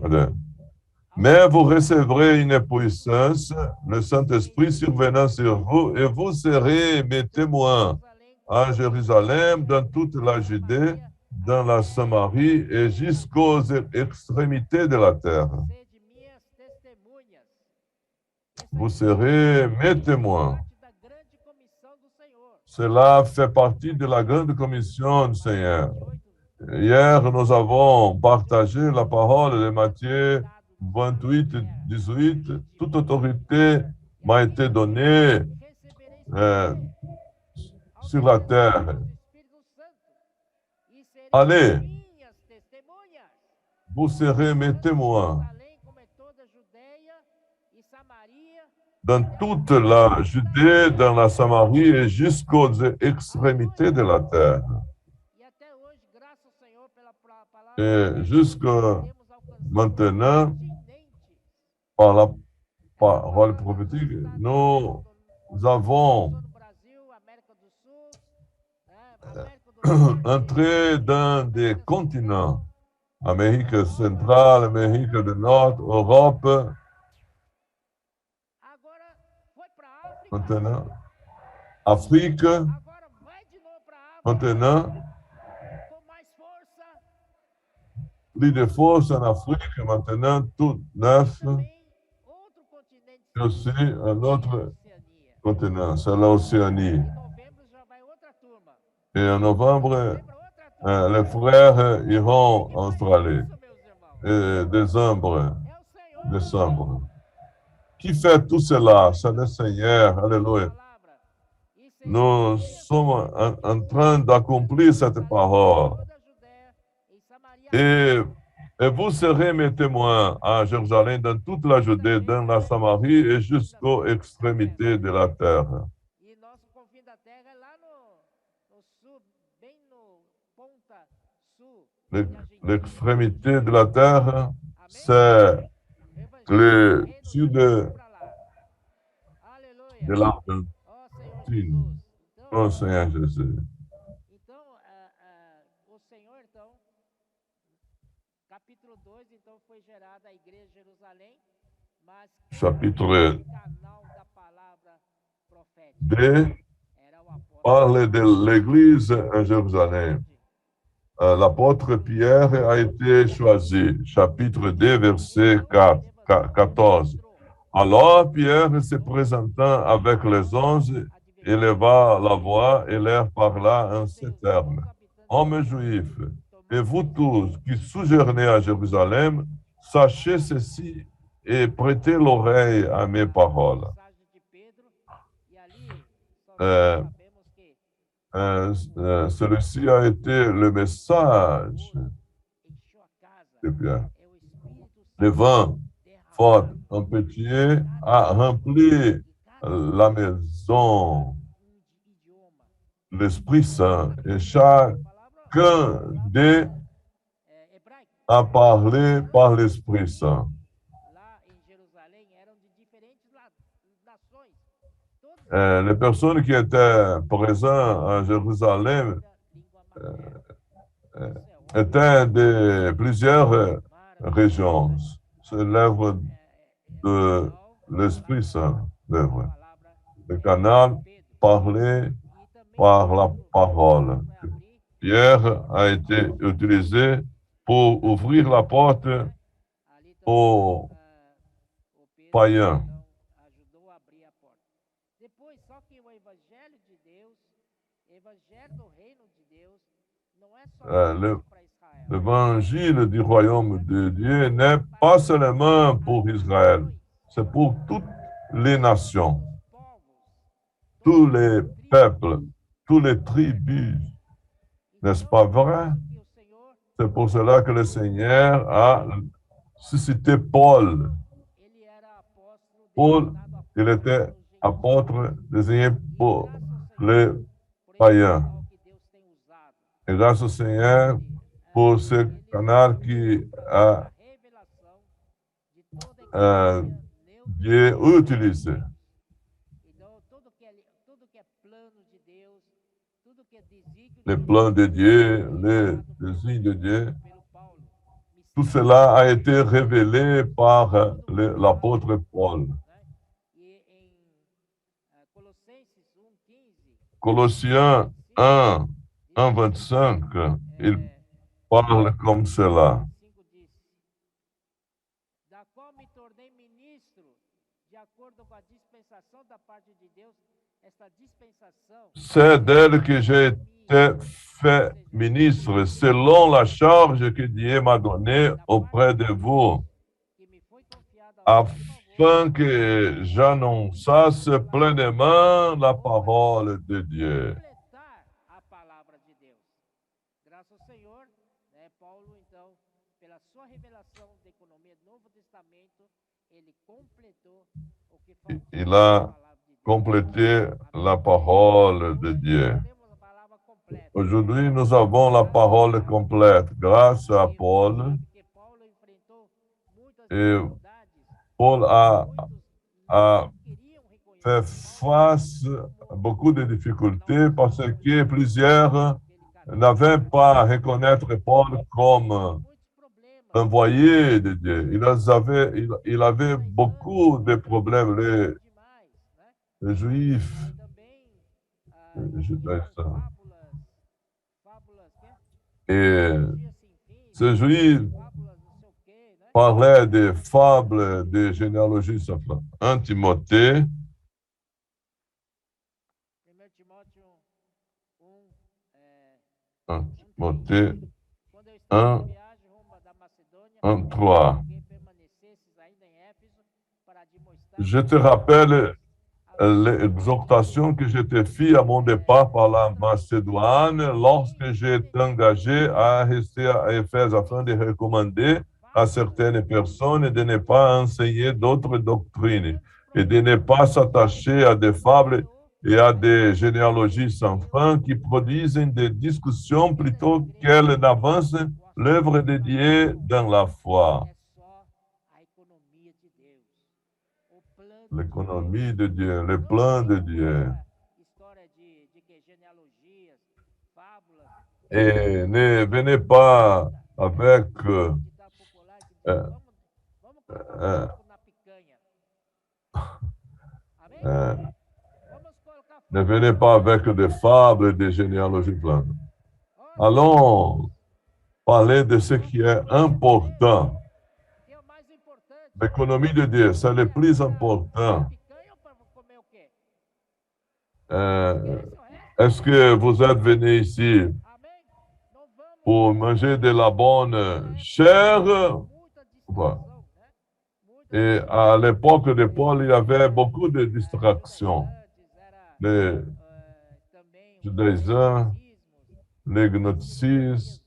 mais vous recevrez une puissance, le Saint-Esprit survenant sur vous, et vous serez mes témoins à Jérusalem, dans toute la Judée, dans la Samarie et jusqu'aux extrémités de la terre. Vous serez mes témoins. Cela fait partie de la grande commission du Seigneur. Hier, nous avons partagé la parole de Matthieu 28, 18. Toute autorité m'a été donnée sur la terre. Allez, vous serez mes témoins dans toute la Judée, dans la Samarie et jusqu'aux extrémités de la terre. Et jusqu'à maintenant, par la parole prophétique, nous avons entré dans des continents, Amérique centrale, Amérique du Nord, Europe, maintenant, Afrique, maintenant, plus de force en Afrique, maintenant, tout neuf, et aussi un autre continent, c'est l'Océanie. Et en novembre, les frères iront en Australie. Et décembre. Qui fait tout cela? C'est le Seigneur. Alléluia. Nous sommes en train d'accomplir cette parole. Et Et vous serez mes témoins à Jérusalem, dans toute la Judée, dans la Samarie et jusqu'aux extrémités de la terre. E nosso confim da terra é lá no sul, bem no ponta sul de Argentina. L'extrémité de la terre, Amém? c'est O evangelho le do reino sud já chegou para lá. Aleluia. de l'Argentine. Ó Senhor Jesus. Oh Seigneur Jésus. Então, o Senhor, então, capítulo 2, então, foi gerada a igreja de Jerusalém, mas Chapitre canal da palavra profética 2 era o apóstolo. parle de l'Église à Jérusalem. L'apôtre Pierre a été choisi. Chapitre 2, verset 14. Alors Pierre, se présentant avec les 11, éleva la voix et leur parla en ces termes. Hommes juifs, et vous tous qui sojournez à Jérusalem, sachez ceci et prêtez l'oreille à mes paroles. Celui-ci a été le message de Pierre. Le vent fort en pétier a rempli la maison, l'Esprit Saint, et chacun d'eux a parlé par l'Esprit Saint. Les personnes qui étaient présentes à Jérusalem étaient de plusieurs régions. C'est l'œuvre de l'Esprit Saint, l'œuvre. Le canal parlé par la parole. Pierre a été utilisé pour ouvrir la porte aux païens. L'évangile du royaume de Dieu n'est pas seulement pour Israël, c'est pour toutes les nations, tous les peuples, toutes les tribus. N'est-ce pas vrai? C'est pour cela que le Seigneur a suscité Paul. Paul, il était apôtre désigné pour les païens. Et grâce au Seigneur pour ce canal qui a Dieu utilisé. Les plans de Dieu, les désignes de Dieu, tout cela a été révélé par l'apôtre Paul. Colossiens 1, 25, il parle comme cela. C'est d'elle que j'ai été fait ministre selon la charge que Dieu m'a donnée auprès de vous, afin que j'annonçasse pleinement la parole de Dieu. Il a complété la parole de Dieu. Aujourd'hui, nous avons la parole complète grâce à Paul. Et Paul a fait face à beaucoup de difficultés parce que plusieurs n'avaient pas à reconnaître Paul comme envoyé de Dieu. Il avait beaucoup de problèmes. Les Juifs, et ces Juifs parlaient des fables de généalogie. 1 Timothée, Timothée 1, 1, 3. Je te rappelle l'exhortation que je te fis à mon départ par la Macédoine, lorsque j'étais engagé à rester à Éphèse afin de recommander à certaines personnes de ne pas enseigner d'autres doctrines et de ne pas s'attacher à des fables et à des généalogies sans fin qui produisent des discussions plutôt qu'elles n'avancent l'œuvre de Dieu dans la foi. L'économie de Dieu, le plan de Dieu. Et ne venez pas avec ne venez pas avec des fables et des généalogies pleines. Allons parler de ce qui est important. L'économie de Dieu, c'est le plus important. Est-ce que vous êtes venu ici pour manger de la bonne chair? Et à l'époque de Paul, il y avait beaucoup de distractions. Les judaïsants, les gnosticistes,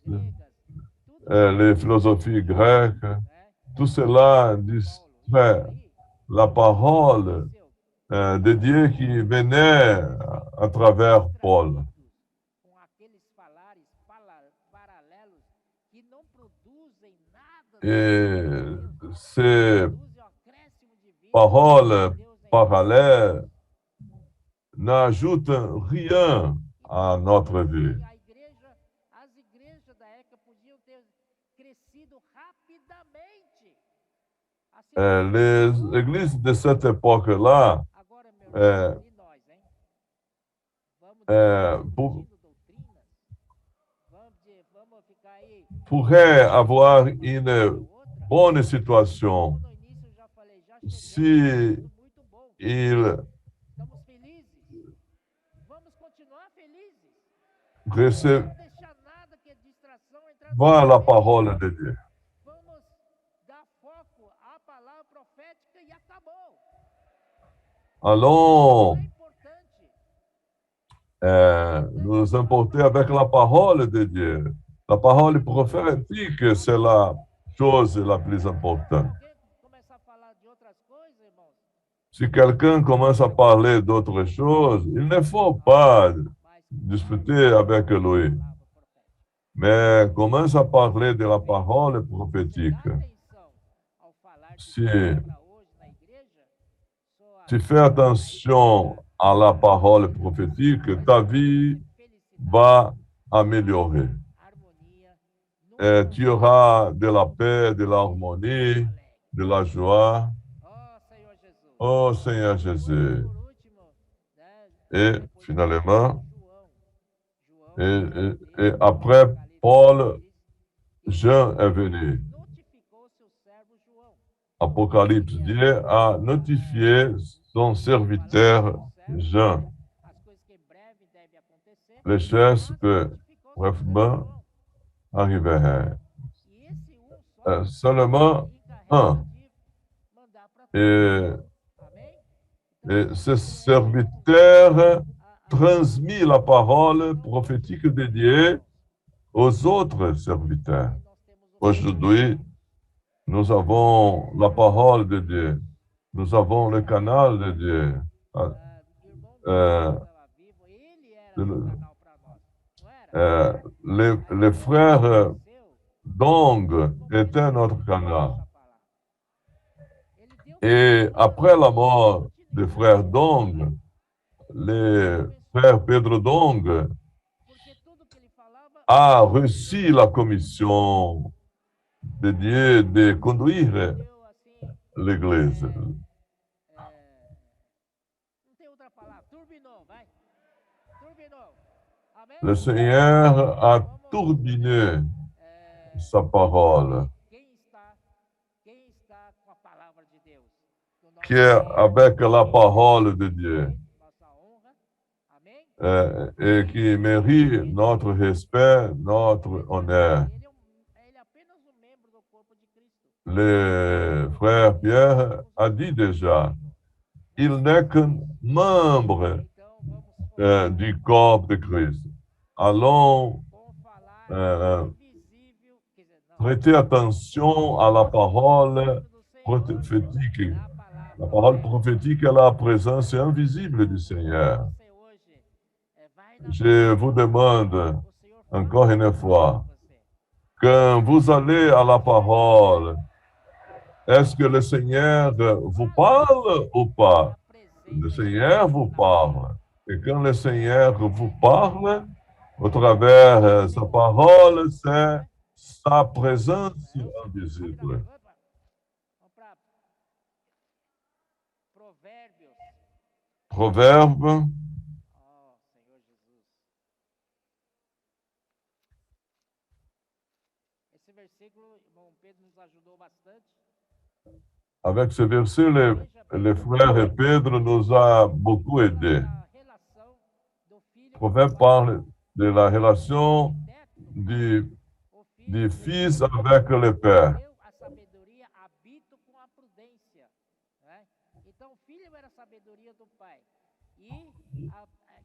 les philosophies grecques, tout cela distrait la parole de Dieu qui venait à travers Paul. Et ces paroles parallèles n'ajoutent rien à notre vie. Les églises de cette époque-là pourraient avoir une bonne situation si ils recevaient la parole de Dieu. Allons nous importer avec la parole de Dieu. La parole prophétique, c'est la chose la plus importante. Si quelqu'un commence à parler d'autre chose, il ne faut pas discuter avec lui, mais commence à parler de la parole prophétique. Si tu fais attention à la parole prophétique, ta vie va améliorer. Et tu auras de la paix, de l'harmonie, de la joie. Oh Seigneur Jésus. Et finalement, et après Paul, Jean est venu. Apocalypse, Dieu a notifié son serviteur Jean les choses que brefement arriveraient. Seulement un. Et ce serviteur transmit la parole prophétique de Dieu aux autres serviteurs. Aujourd'hui, nous avons la parole de Dieu. Nous avons le canal de Dieu. Les frères Dong étaient notre canal. Et après la mort des frères Dong, le frère Pedro Dong a reçu la commission de Dieu de conduire l'Église. Le Seigneur a turbiné sa parole, qui est avec la parole de Dieu et qui mérite notre respect, notre honneur. Le frère Pierre a dit déjà il n'est qu'un membre Então vamos du corps de Christ. Allons com falar invisível, quer dizer, não. prêter attention à la parole Do Senhor prophétique. é a palavra. La parole prophétique est la présence invisible du Seigneur. Você hoje vai na Je vous demande o Senhor encore fala une fois, com você. quand vous allez à la parole, est-ce que le Seigneur vous parle ou pas? Le Seigneur vous parle. Et quand le Seigneur vous parle, au travers sa parole, c'est sa présence invisible. Vamos para Provérbios. Proverbe, Oh, Senhor Jesus. Esse versículo, irmão Pedro nos ajudou bastante. avec ce verset, les frères et Pedro nous a beaucoup aidés. A relação do filho Proverbe parle de la relation du o filho fils avec le père. eu a sabedoria habito com a prudência, né? Então o filho era a sabedoria do pai e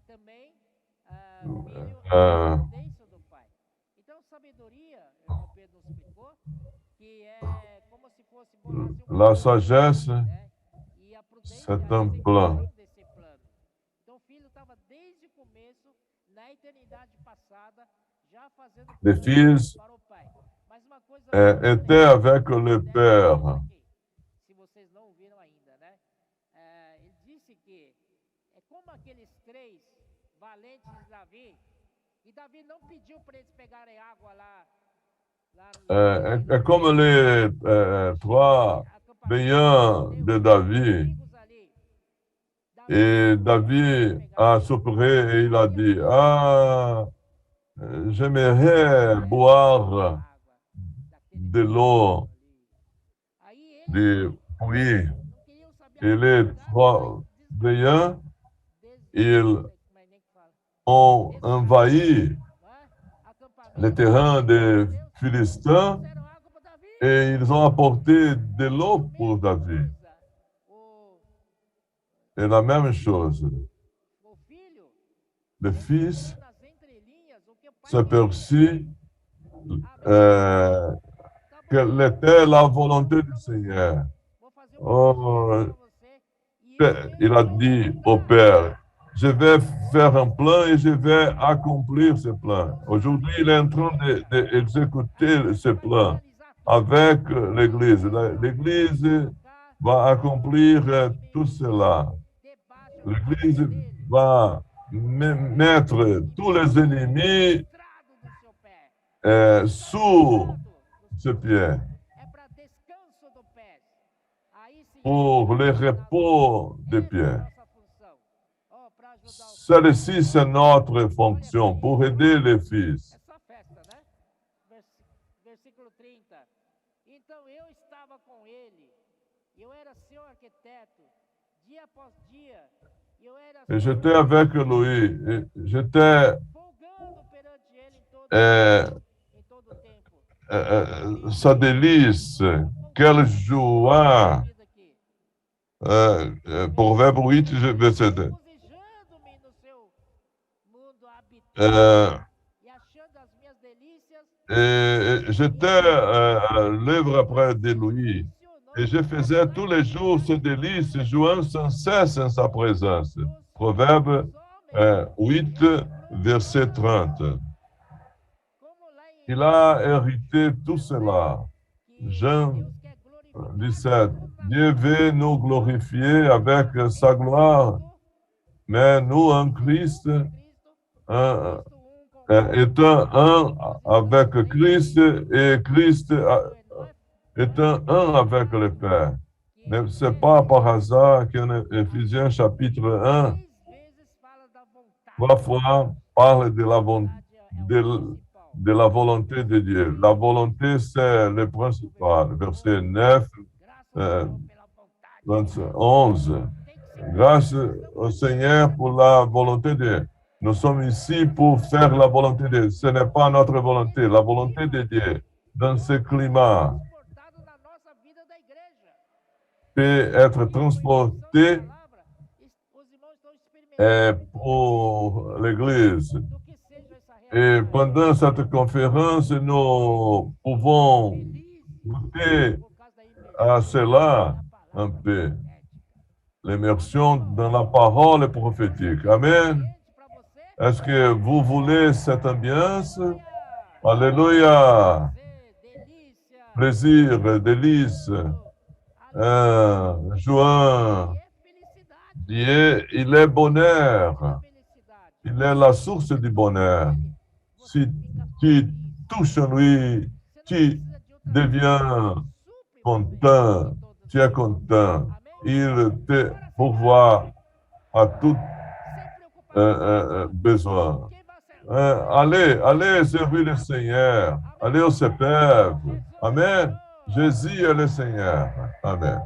também o filho era a prudência do pai. Então sabedoria, o irmão Pedro nos explicou, que é como se fosse La sagesse, né? E a prudência c'est é a un execução plan. desse plano. Então o filho estava desde o começo, na eternidade passada, já fazendo Les planos fils para o pai. Mas uma coisa étaient avec le père. se vocês não ouviram ainda, né? Ele disse que é como aqueles três valentes de Davi, e Davi não pediu para eles pegarem água lá Et comme les trois veillants de David, et David a soupiré et il a dit, ah, j'aimerais boire de l'eau du puits. Et les trois veillants, ils ont envahi le terrain des Philistins et ils ont apporté de l'eau pour David. Et la même chose, le fils s'aperçut quelle était la volonté du Seigneur. Oh, il a dit au Père, je vais faire un plan et je vais accomplir ce plan. Aujourd'hui, il est en train d'exécuter ce plan avec l'Église. L'Église va accomplir tout cela. L'Église va mettre tous les ennemis sous ses pieds pour le repos des pieds. Celle-ci, c'est notre fonction pour aider les fils. Versículo 30. Então eu estava com ele, eu era seu arquiteto, dia após dia, eu era Et j'étais avec lui, et j'étais folgando perante ele em todo tempo. sa délice, quelle joie. Proverbe 8, verset 2. Regozijando-me no seu mundo habitado e achando as minhas delícias. Et j'étais l'œuvre près de lui. Et je faisais tous les jours ce délice, jouant sans cesse en sa présence. Proverbe 8, verset 30. Il a hérité tout cela. Jean 17. Dieu veut nous glorifier avec sa gloire, mais nous en Christ, étant un avec Christ et Christ étant un avec le Père. Ce n'est pas par hasard qu'en Éphésiens chapitre 1, 3 fois parle de la volonté de Dieu. La volonté, c'est le principal. Verset 9, 11. Grâce au Seigneur pour la volonté de Dieu. Nous sommes ici pour faire la volonté de Dieu. Ce n'est pas notre volonté, la volonté de Dieu. Dans ce climat, peut être transporté est pour l'Église. do que seja essa Et realidade. pendant cette conférence, nous pouvons Feliz goûter por causa da imersão à cela na un palavra peu. ética. L'immersion dans la parole prophétique. Amen. Ambiente para você? Est-ce que vous voulez cette ambiance? Aleluia! Alléluia. Delícia! Plaisir, délice, joie. É felicidade. Il est bonheur. Felicidade. Il est la source du bonheur. Si tu touches en lui, tu deviens content. Tu es content. Il te pourvoit à tout besoin. Allez servir le Seigneur. Allez au CPF. Amen. Jésus est le Seigneur. Amen.